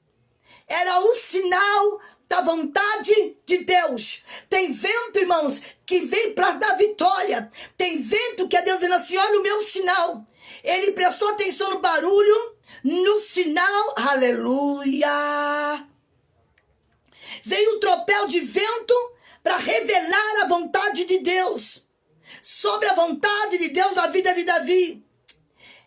Era o sinal da vontade de Deus. Tem vento, irmãos, que vem para dar vitória. Tem vento que é Deus dizendo assim, olha o meu sinal. Ele prestou atenção no barulho, no sinal, aleluia. Veio um tropel de vento para revelar a vontade de Deus. Sobre a vontade de Deus na vida de Davi.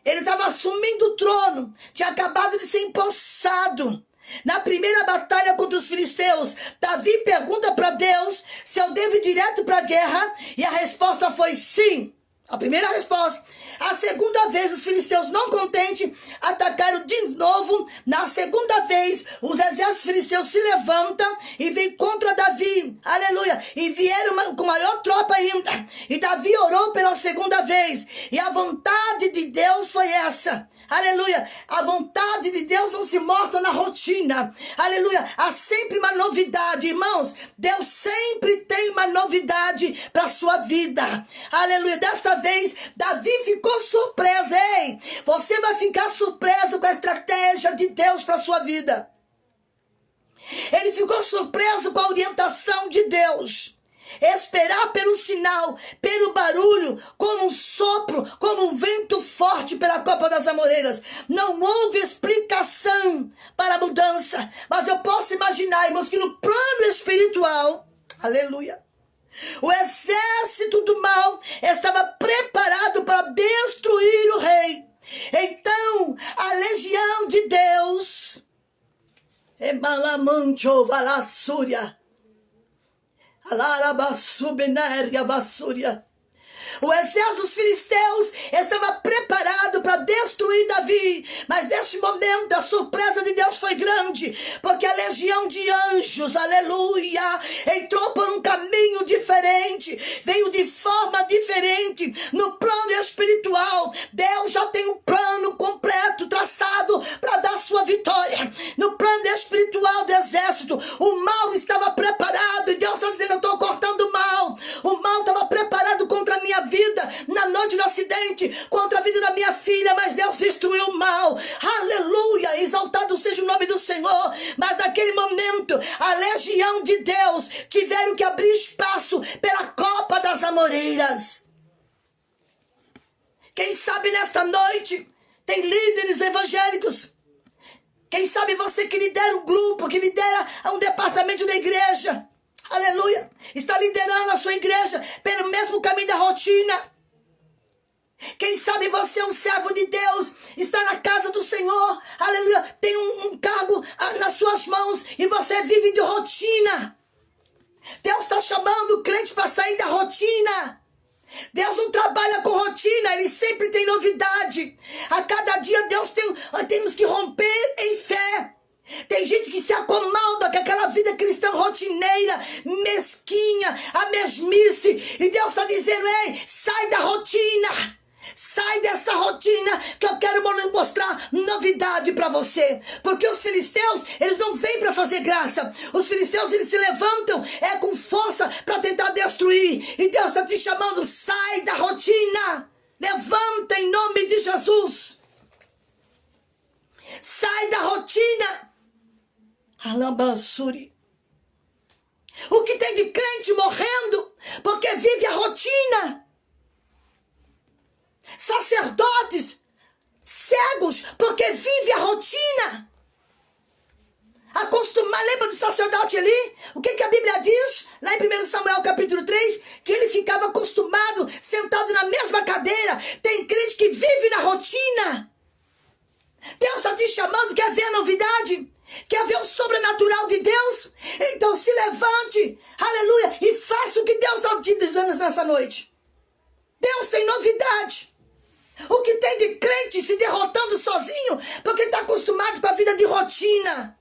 Ele estava assumindo o trono. Tinha acabado de ser empossado. Na primeira batalha contra os filisteus, Davi pergunta para Deus se eu devo ir direto para a guerra. E a resposta foi sim. A primeira resposta. A segunda vez, os filisteus não contentes, atacaram de novo. Na segunda vez, os exércitos filisteus se levantam e vêm contra Davi. Aleluia. E vieram com maior tropa ainda. E Davi orou pela segunda vez. E a vontade de Deus foi essa. Aleluia. A vontade vontade de Deus não se mostra na rotina. Aleluia. Há sempre uma novidade, irmãos. Deus sempre tem uma novidade para a sua vida. Aleluia. Desta vez, Davi ficou surpreso. Ei, você vai ficar surpreso com a estratégia de Deus para a sua vida. Ele ficou surpreso com a orientação de Deus. Esperar pelo sinal, pelo barulho, como um sopro, como um vento forte pela copa das amoreiras. Não houve explicação para a mudança. Mas eu posso imaginar, irmãos, que no plano espiritual, aleluia, o exército do mal estava preparado para destruir o rei. Então, a legião de Deus, Emalamancho Valassúria, o exército dos filisteus estava preparado para destruir Davi, mas neste momento a surpresa de Deus foi grande, porque a legião de anjos, aleluia, entrou por um caminho diferente, veio de forma diferente. No plano espiritual, Deus já tem um plano completo traçado para dar sua vitória. No plano espiritual do exército, o mal estava preparado, e Deus está dizendo: eu estou cortando o mal. O mal estava preparado contra a minha vida na noite do acidente, contra a vida da minha filha, mas Deus destruiu o mal. Aleluia, exaltado seja o nome do Senhor. Mas naquele momento, a legião de Deus tiveram que abrir espaço pela copa das amoreiras. Quem sabe nesta noite tem líderes evangélicos. Quem sabe você que lidera um grupo, que lidera um departamento da igreja, aleluia, está liderando a sua igreja pelo mesmo caminho da rotina. Quem sabe você é um servo de Deus, está na casa do Senhor, aleluia, tem um cargo nas suas mãos e você vive de rotina. Deus está chamando o crente para sair da rotina. Deus não trabalha com rotina, Ele sempre tem novidade. A cada dia temos que romper em fé. Tem gente que se acomoda com aquela vida cristã rotineira, mesquinha, a mesmice. E Deus está dizendo: ei, sai da rotina. Sai dessa rotina que eu quero mostrar novidade para você. Porque os filisteus, eles não vêm para fazer graça. Os filisteus, eles se levantam com força para tentar destruir. E Deus está te chamando: sai da rotina. Levanta em nome de Jesus. Sai da rotina. Alabassuri. O que tem de crente morrendo porque vive a rotina. Sacerdotes cegos porque vive a rotina. Lembra do sacerdote ali? O que a Bíblia diz? Lá em 1 Samuel capítulo 3, que ele ficava acostumado, sentado na mesma cadeira. Tem crente que vive na rotina. Deus está te chamando, quer ver a novidade? Quer ver o sobrenatural de Deus? Então se levante, aleluia, e faça o que Deus está te dizendo nessa noite. Deus tem novidade. O que tem de crente se derrotando sozinho porque está acostumado com a vida de rotina.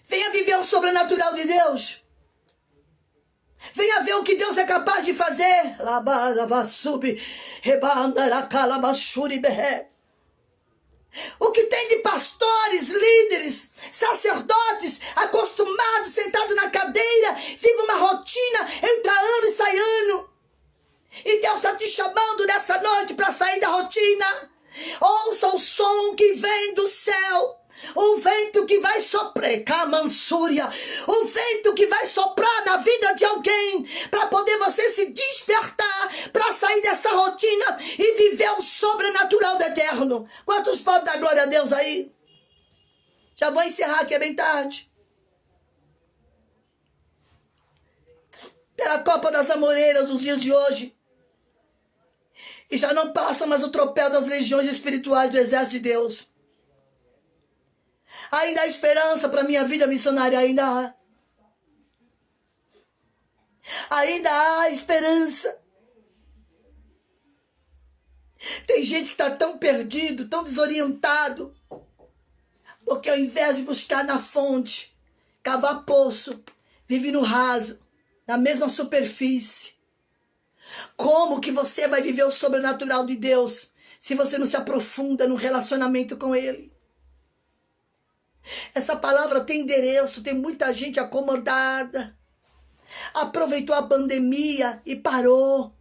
Venha viver o sobrenatural de Deus. Venha ver o que Deus é capaz de fazer. O que tem de pastores, líderes, sacerdotes, acostumados, sentados na cadeira, vive uma rotina, entra ano e sai ano. E Deus está te chamando nessa noite para sair da rotina. Ouça o som que vem do céu. O vento que vai soprar, Camansúria, o vento que vai soprar na vida de alguém, para poder você se despertar, para sair dessa rotina e viver o sobrenatural do eterno. Quantos podem dar glória a Deus aí? Já vou encerrar, que é bem tarde. Pela copa das amoreiras, nos dias de hoje, e já não passa mais o tropel das legiões espirituais do exército de Deus. Ainda há esperança para a minha vida missionária, ainda há. Ainda há esperança. Tem gente que está tão perdido, tão desorientado, porque ao invés de buscar na fonte, cavar poço, vive no raso, na mesma superfície. Como que você vai viver o sobrenatural de Deus se você não se aprofunda no relacionamento com Ele. Essa palavra tem endereço, tem muita gente acomodada. Aproveitou a pandemia e parou.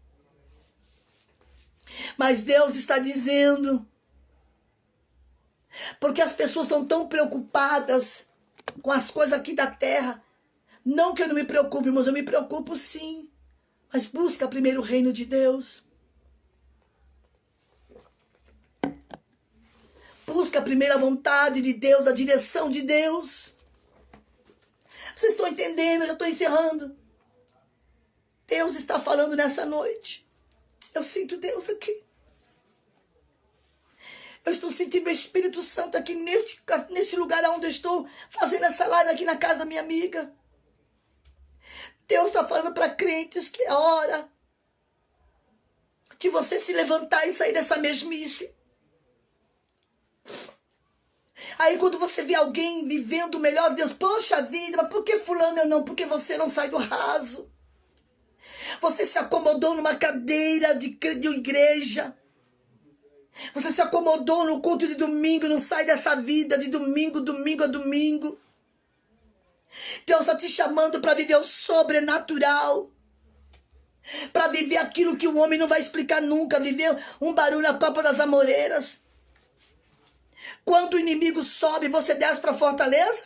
Mas Deus está dizendo, porque as pessoas estão tão preocupadas com as coisas aqui da terra. Não que eu não me preocupe, mas eu me preocupo sim. Mas busca primeiro o reino de Deus. Busca primeiro a vontade de Deus, a direção de Deus. Vocês estão entendendo? Eu já estou encerrando. Deus está falando nessa noite. Eu sinto Deus aqui. Eu estou sentindo o Espírito Santo aqui nesse lugar onde eu estou fazendo essa live aqui na casa da minha amiga. Deus está falando para crentes que é hora de você se levantar e sair dessa mesmice. Aí quando você vê alguém vivendo o melhor de Deus, poxa vida, mas por que fulano eu não? Porque você não sai do raso. Você se acomodou numa cadeira de igreja. Você se acomodou no culto de domingo, não sai dessa vida de domingo a domingo. Deus está te chamando para viver o sobrenatural. Para viver aquilo que o homem não vai explicar nunca. Viver um barulho na Copa das Amoreiras. Quando o inimigo sobe, você desce para a fortaleza?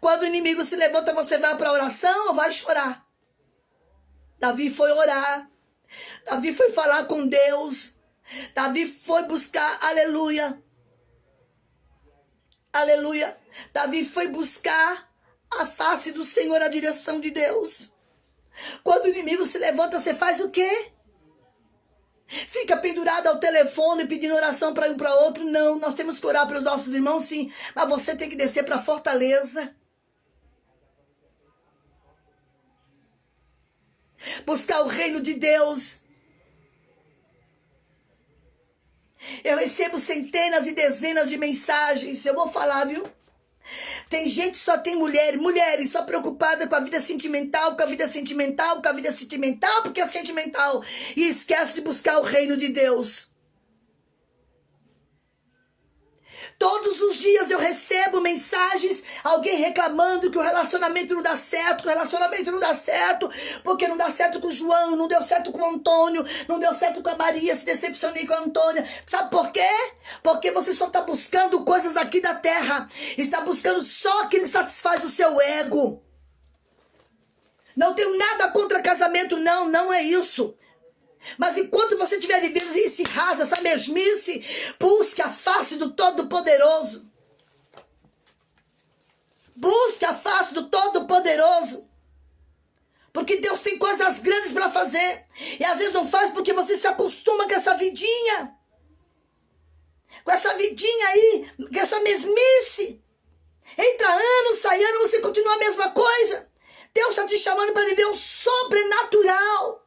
Quando o inimigo se levanta, você vai para a oração ou vai chorar? Davi foi orar. Davi foi falar com Deus. Davi foi buscar, aleluia. Aleluia. Davi foi buscar a face do Senhor, a direção de Deus. Quando o inimigo se levanta, você faz o quê? Fica pendurado ao telefone pedindo oração para um para outro? Não, nós temos que orar para os nossos irmãos, sim. Mas você tem que descer para a fortaleza. Buscar o reino de Deus. Eu recebo centenas e dezenas de mensagens. Eu vou falar, viu? Tem gente, só tem mulheres só preocupada com a vida sentimental, porque é sentimental. E esquece de buscar o reino de Deus. Todos os dias eu recebo mensagens, alguém reclamando que o relacionamento não dá certo, porque não dá certo com o João, não deu certo com o Antônio, não deu certo com a Maria, se decepcionei com a Antônia. Sabe por quê? Porque você só está buscando coisas aqui da terra, está buscando só aquilo que satisfaz o seu ego. Não tenho nada contra casamento, não é isso. Mas enquanto você estiver vivendo esse raso, essa mesmice, busque a face do Todo-Poderoso. Busque a face do Todo-Poderoso. Porque Deus tem coisas grandes para fazer. E às vezes não faz porque você se acostuma com essa vidinha. Com essa vidinha aí, com essa mesmice. Entra ano, sai ano, você continua a mesma coisa. Deus está te chamando para viver o sobrenatural.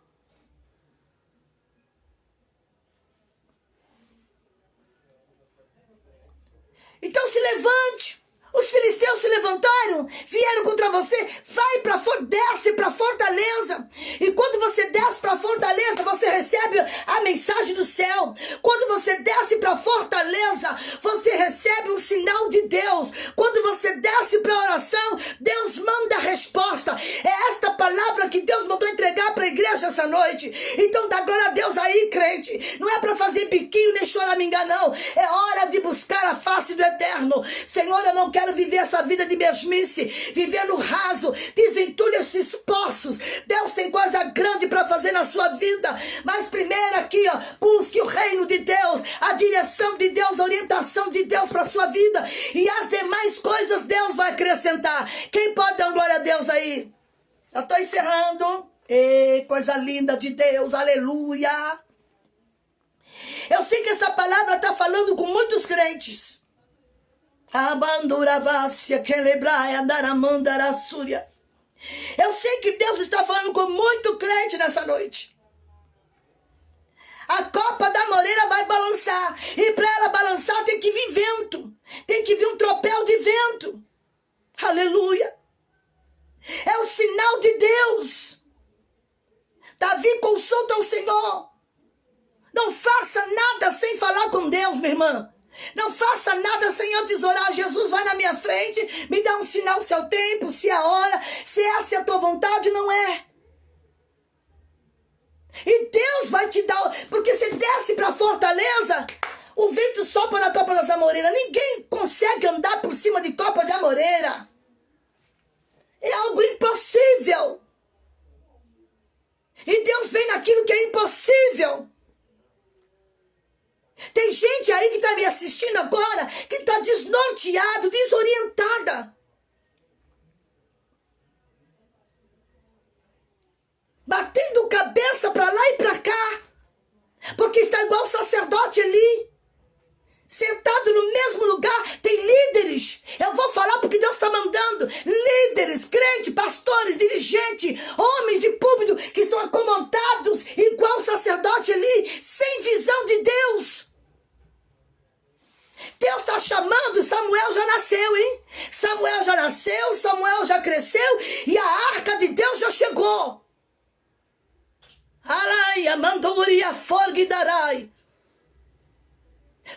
Então se levante. Os filisteus se levantaram, vieram contra você. Desce para a fortaleza. E quando você desce para a fortaleza, você recebe a mensagem do céu. Quando você desce para a fortaleza, você recebe um sinal de Deus. Quando você desce para a oração, Deus manda a resposta. É esta palavra que Deus mandou entregar para a igreja essa noite. Então dá glória a Deus aí, crente. Não é para fazer biquinho nem choramingar, não. É hora de buscar a face do Eterno. Senhor, eu não quero viver essa vida de mesmice, viver no raso, desentulhe esses poços. Deus tem coisa grande para fazer na sua vida, mas primeiro aqui, busque o reino de Deus, a direção de Deus, a orientação de Deus para a sua vida, e as demais coisas Deus vai acrescentar. Quem pode dar glória a Deus aí? Eu estou encerrando. Coisa linda de Deus, aleluia. Eu sei que essa palavra está falando com muitos crentes. Eu sei que Deus está falando com muito crente nessa noite. A copa da moreira vai balançar. E para ela balançar tem que vir vento. Tem que vir um tropel de vento. Aleluia. É o sinal de Deus. Davi consulta o Senhor. Não faça nada sem falar com Deus, minha irmã. Não faça nada sem antes orar. Jesus, vai na minha frente, me dá um sinal se é o tempo, se é a hora, se essa é a tua vontade, não é. E Deus vai te dar, porque você desce para a fortaleza, o vento sopra na copa das amoreiras. Ninguém consegue andar por cima de copa de amoreira. É algo impossível. E Deus vem naquilo que é impossível. Tem gente aí que está me assistindo agora, que está desnorteado, desorientada. Batendo cabeça para lá e para cá. Porque está igual o sacerdote ali. Sentado no mesmo lugar, tem líderes. Eu vou falar porque Deus está mandando. Líderes, crentes, pastores, dirigentes, homens de púlpito que estão acomodados igual o sacerdote ali, sem visão de Deus. Deus está chamando, Samuel já nasceu, hein? Samuel já nasceu, Samuel já cresceu e a arca de Deus já chegou. Araia, mandoria, forgidarai.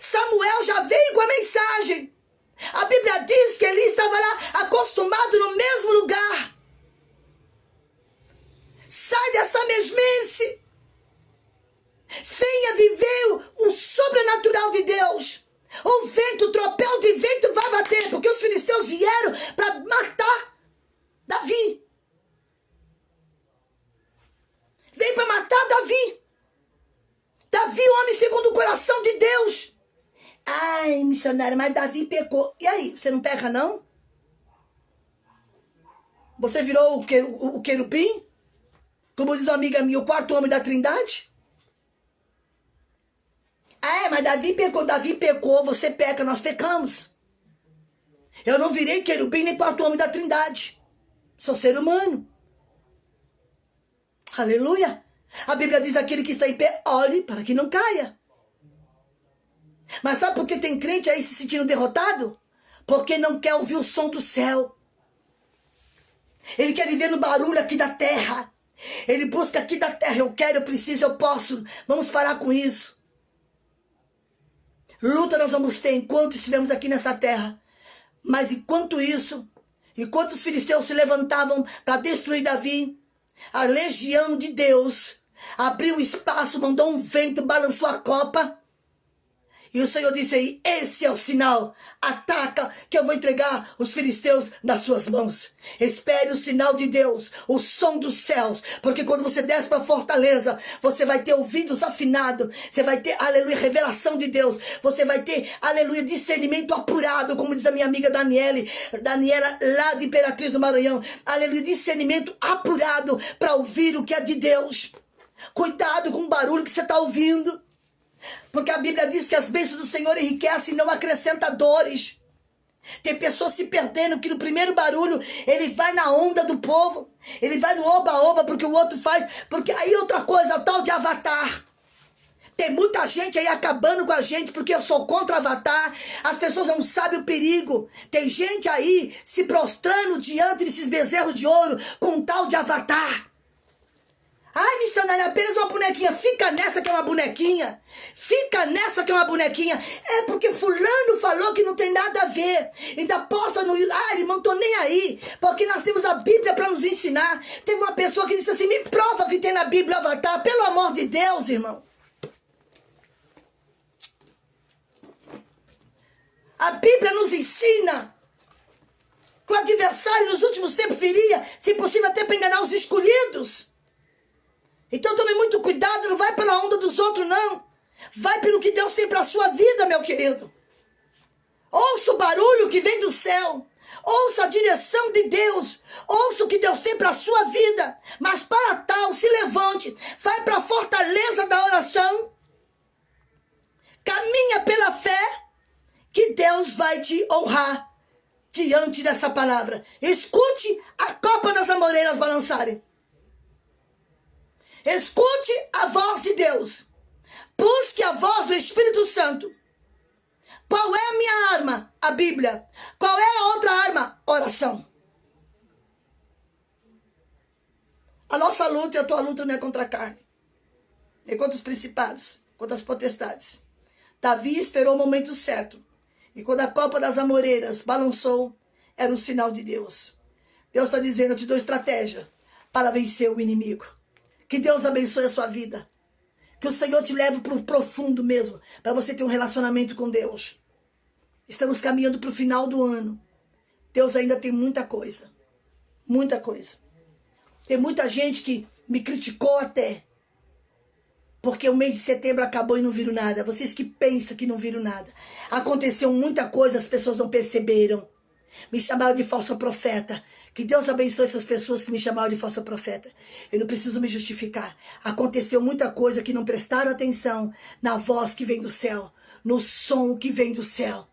Samuel já veio com a mensagem. A Bíblia diz que ele estava lá acostumado no mesmo lugar. Sai dessa mesmice. Venha viver o sobrenatural de Deus. O vento, o tropel de vento vai bater, porque os filisteus vieram para matar Davi. Vem para matar Davi. Davi, homem segundo o coração de Deus. Ai, missionário, mas Davi pecou. E aí, você não peca, não? Você virou o querubim? Como diz uma amiga minha, o quarto homem da Trindade? Ah, mas Davi pecou, você peca, nós pecamos. Eu não virei querubim nem quarto homem da Trindade. Sou ser humano. Aleluia. A Bíblia diz: aquele que está em pé, olhe para que não caia. Mas sabe por que tem crente aí se sentindo derrotado? Porque não quer ouvir o som do céu. Ele quer viver no barulho aqui da terra. Ele busca aqui da terra. Eu quero, eu preciso, eu posso. Vamos parar com isso. Luta nós vamos ter enquanto estivermos aqui nessa terra. Mas enquanto isso, enquanto os filisteus se levantavam para destruir Davi, a legião de Deus abriu espaço, mandou um vento, balançou a copa. E o Senhor disse aí: esse é o sinal, ataca que eu vou entregar os filisteus nas suas mãos. Espere o sinal de Deus, o som dos céus, porque quando você desce para a fortaleza, você vai ter ouvidos afinados, você vai ter, aleluia, revelação de Deus, você vai ter, aleluia, discernimento apurado, como diz a minha amiga Daniela lá de Imperatriz do Maranhão, aleluia, discernimento apurado para ouvir o que é de Deus. Cuidado com o barulho que você está ouvindo. Porque a Bíblia diz que as bênçãos do Senhor enriquecem e não acrescenta dores. Tem pessoas se perdendo que no primeiro barulho ele vai na onda do povo. Ele vai no oba-oba porque o outro faz. Porque aí outra coisa, tal de avatar. Tem muita gente aí acabando com a gente porque eu sou contra avatar. As pessoas não sabem o perigo. Tem gente aí se prostrando diante desses bezerros de ouro com um tal de avatar. Ai, missionária, é apenas uma bonequinha. Fica nessa que é uma bonequinha. Fica nessa que é uma bonequinha. É porque fulano falou que não tem nada a ver. Ainda posta no... Ai, irmão, tô nem aí. Porque nós temos a Bíblia para nos ensinar. Teve uma pessoa que disse assim: me prova que tem na Bíblia avatar. Pelo amor de Deus, irmão. A Bíblia nos ensina que o adversário nos últimos tempos viria, se possível até para enganar os escolhidos. Então tome muito cuidado, não vai pela onda dos outros, não. Vai pelo que Deus tem para a sua vida, meu querido. Ouça o barulho que vem do céu. Ouça a direção de Deus. Ouça o que Deus tem para a sua vida. Mas para tal, se levante. Vai para a fortaleza da oração. Caminha pela fé, que Deus vai te honrar diante dessa palavra. Escute a copa das amoreiras balançarem. Escute a voz de Deus. Busque a voz do Espírito Santo. Qual é a minha arma? A Bíblia. Qual é a outra arma? Oração. A nossa luta e a tua luta não é contra a carne. É contra os principados, contra as potestades. Davi esperou o momento certo. E quando a copa das amoreiras balançou, era um sinal de Deus. Deus está dizendo, eu te dou estratégia para vencer o inimigo. Que Deus abençoe a sua vida. Que o Senhor te leve para o profundo mesmo, para você ter um relacionamento com Deus. Estamos caminhando para o final do ano. Deus ainda tem muita coisa. Muita coisa. Tem muita gente que me criticou até. Porque o mês de setembro acabou e não viram nada. Vocês que pensam que não viram nada. Aconteceu muita coisa, as pessoas não perceberam. Me chamaram de falso profeta. Que Deus abençoe essas pessoas que me chamaram de falso profeta. Eu não preciso me justificar. Aconteceu muita coisa que não prestaram atenção na voz que vem do céu. No som que vem do céu.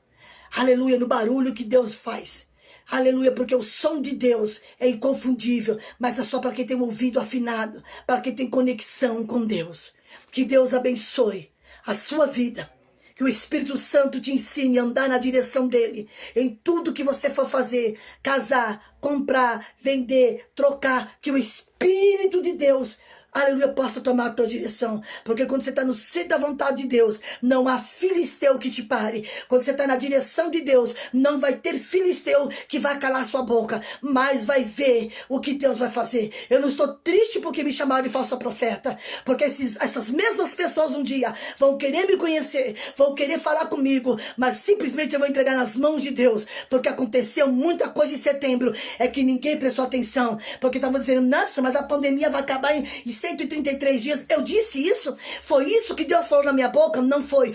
Aleluia, no barulho que Deus faz. Aleluia, porque o som de Deus é inconfundível. Mas é só para quem tem um ouvido afinado. Para quem tem conexão com Deus. Que Deus abençoe a sua vida. Que o Espírito Santo te ensine a andar na direção dele. Em tudo que você for fazer. Casar, comprar, vender, trocar. Que o Espírito de Deus, aleluia, possa tomar a tua direção. Porque quando você está no centro da vontade de Deus, não há filisteu que te pare. Quando você está na direção de Deus, não vai ter filisteu que vai calar sua boca. Mas vai ver o que Deus vai fazer. Eu não estou triste porque me chamaram de falso profeta. Porque essas mesmas pessoas um dia vão querer me conhecer. Vão querer falar comigo. Mas simplesmente eu vou entregar nas mãos de Deus. Porque aconteceu muita coisa em setembro. É que ninguém prestou atenção. Porque estavam dizendo, nossa, mas a pandemia vai acabar em 133 dias. Eu disse isso? Foi isso que Deus falou na minha boca? Não foi.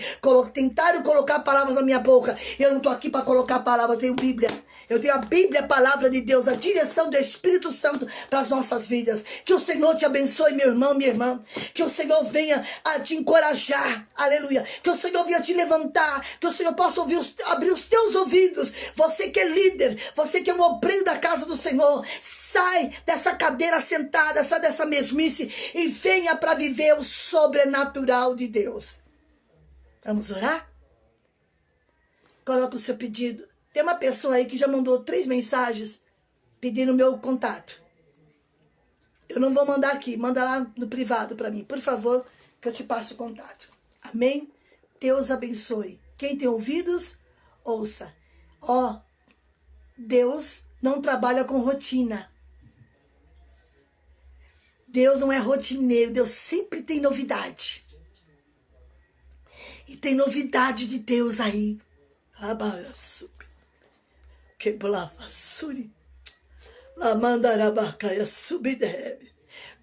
Tentaram colocar palavras na minha boca. Eu não estou aqui para colocar palavras. Eu tenho Bíblia. Eu tenho a Bíblia, a palavra de Deus, a direção do Espírito Santo para as nossas vidas. Que o Senhor te abençoe, meu irmão, minha irmã. Que o Senhor venha a te encorajar. Aleluia. Que o Senhor venha te levantar. Que o Senhor possa abrir os teus ouvidos. Você que é líder, você que é um obreiro da casa do Senhor, sai dessa cadeira sentada, sai dessa mesmice e venha para viver o sobrenatural de Deus. Vamos orar? Coloca o seu pedido. Tem uma pessoa aí que já mandou 3 mensagens pedindo meu contato. Eu não vou mandar aqui, manda lá no privado para mim, por favor, que eu te passo o contato. Amém? Deus abençoe. Quem tem ouvidos, ouça. Ó, Deus não trabalha com rotina. Deus não é rotineiro, Deus sempre tem novidade. E tem novidade de Deus aí.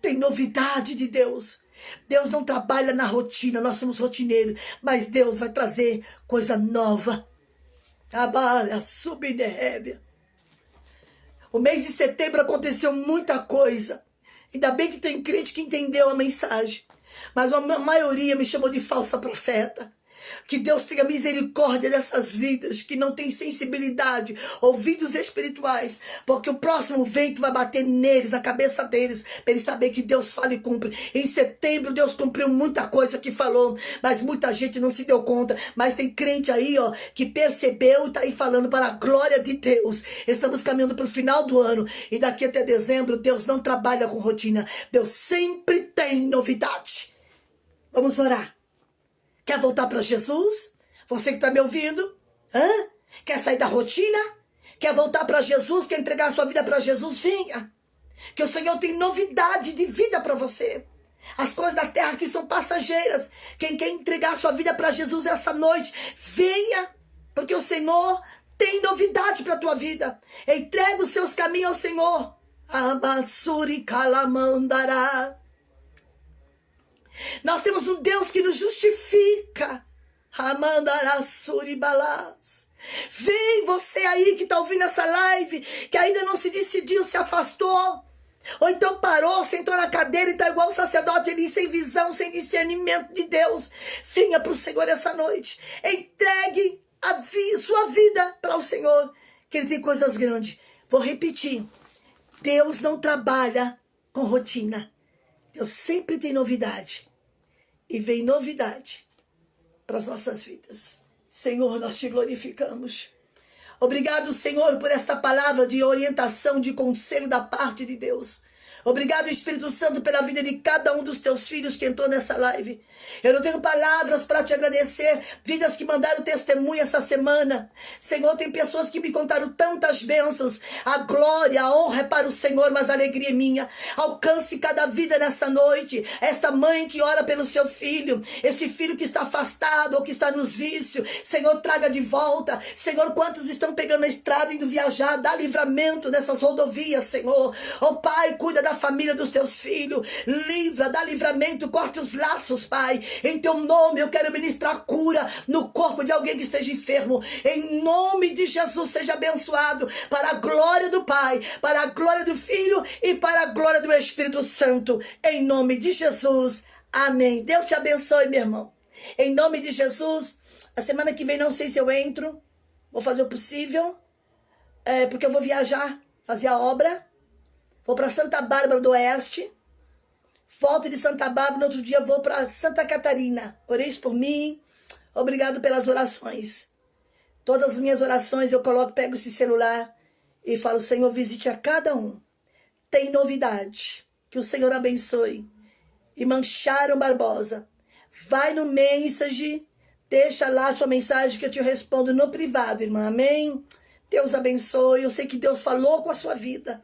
Tem novidade de Deus. Deus não trabalha na rotina, nós somos rotineiros, mas Deus vai trazer coisa nova. O mês de setembro aconteceu muita coisa. Ainda bem que tem crente que entendeu a mensagem. Mas a maioria me chamou de falsa profeta. Que Deus tenha misericórdia dessas vidas que não têm sensibilidade, ouvidos espirituais, porque o próximo vento vai bater neles, na cabeça deles, para eles saberem que Deus fala e cumpre. Em setembro Deus cumpriu muita coisa que falou, mas muita gente não se deu conta. Mas tem crente aí, ó, que percebeu e está aí falando para a glória de Deus. Estamos caminhando para o final do ano e daqui até dezembro Deus não trabalha com rotina. Deus sempre tem novidade. Vamos orar. Quer voltar para Jesus? Você que está me ouvindo? Quer sair da rotina? Quer voltar para Jesus? Quer entregar a sua vida para Jesus? Venha. Que o Senhor tem novidade de vida para você. As coisas da terra aqui são passageiras. Quem quer entregar a sua vida para Jesus essa noite, venha. Porque o Senhor tem novidade para a tua vida. Entrega os seus caminhos ao Senhor. Abassuri kalamandará. Nós temos um Deus que nos justifica. Vem você aí que está ouvindo essa live, que ainda não se decidiu, se afastou. Ou então parou, sentou na cadeira e está igual o sacerdote ali, sem visão, sem discernimento de Deus. Venha para o Senhor essa noite. Entregue sua vida para o Senhor, que Ele tem coisas grandes. Vou repetir. Deus não trabalha com rotina. Deus sempre tem novidade. E vem novidade para as nossas vidas. Senhor, nós te glorificamos. Obrigado, Senhor, por esta palavra de orientação, de conselho da parte de Deus. Obrigado, Espírito Santo, pela vida de cada um dos teus filhos que entrou nessa live. Eu não tenho palavras para te agradecer. Vidas que mandaram testemunho essa semana. Senhor, tem pessoas que me contaram tantas bênçãos. A glória, a honra é para o Senhor, mas a alegria é minha. Alcance cada vida nessa noite. Esta mãe que ora pelo seu filho. Esse filho que está afastado ou que está nos vícios. Senhor, traga de volta. Senhor, quantos estão pegando a estrada indo viajar? Dá livramento dessas rodovias, Senhor. Oh, Pai, cuida da família dos teus filhos, livra, dá livramento, corte os laços, Pai, em teu nome eu quero ministrar cura no corpo de alguém que esteja enfermo, em nome de Jesus, seja abençoado, para a glória do Pai, para a glória do Filho e para a glória do Espírito Santo, em nome de Jesus, amém. Deus te abençoe, meu irmão, em nome de Jesus. A semana que vem não sei se eu entro, vou fazer o possível, porque eu vou viajar, fazer a obra. Vou para Santa Bárbara do Oeste. Volto de Santa Bárbara. No outro dia vou para Santa Catarina. Oreis por mim. Obrigado pelas orações. Todas as minhas orações eu pego esse celular e falo: Senhor, visite a cada um. Tem novidade. Que o Senhor abençoe. E Mancharam Barbosa. Vai no Message. Deixa lá a sua mensagem que eu te respondo no privado, irmã. Amém? Deus abençoe. Eu sei que Deus falou com a sua vida.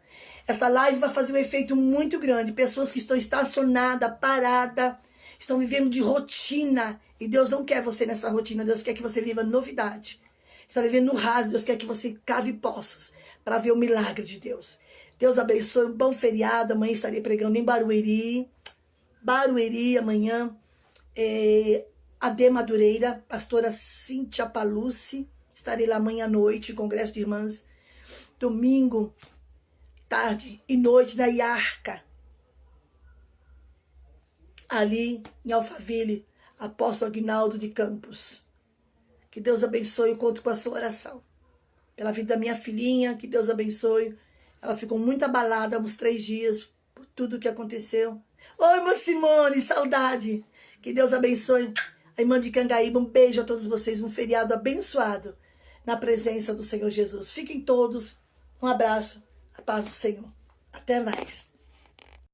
Esta live vai fazer um efeito muito grande. Pessoas que estão estacionadas, paradas, estão vivendo de rotina. E Deus não quer você nessa rotina. Deus quer que você viva novidade. Está vivendo no raso. Deus quer que você cave poços para ver o milagre de Deus. Deus abençoe. Um bom feriado. Amanhã estarei pregando em Barueri. Barueri amanhã. AD Madureira. Pastora Cíntia Palucci. Estarei lá amanhã à noite. Congresso de Irmãs. Domingo, tarde e noite, na Iarca, ali em Alphaville, apóstolo Aguinaldo de Campos. Que Deus abençoe, eu conto com a sua oração. Pela vida da minha filhinha, que Deus abençoe. Ela ficou muito abalada uns 3 dias por tudo que aconteceu. Oi, irmã Simone, saudade. Que Deus abençoe. A irmã de Cangaíba, um beijo a todos vocês, um feriado abençoado na presença do Senhor Jesus. Fiquem todos, um abraço. A paz do Senhor. Até mais.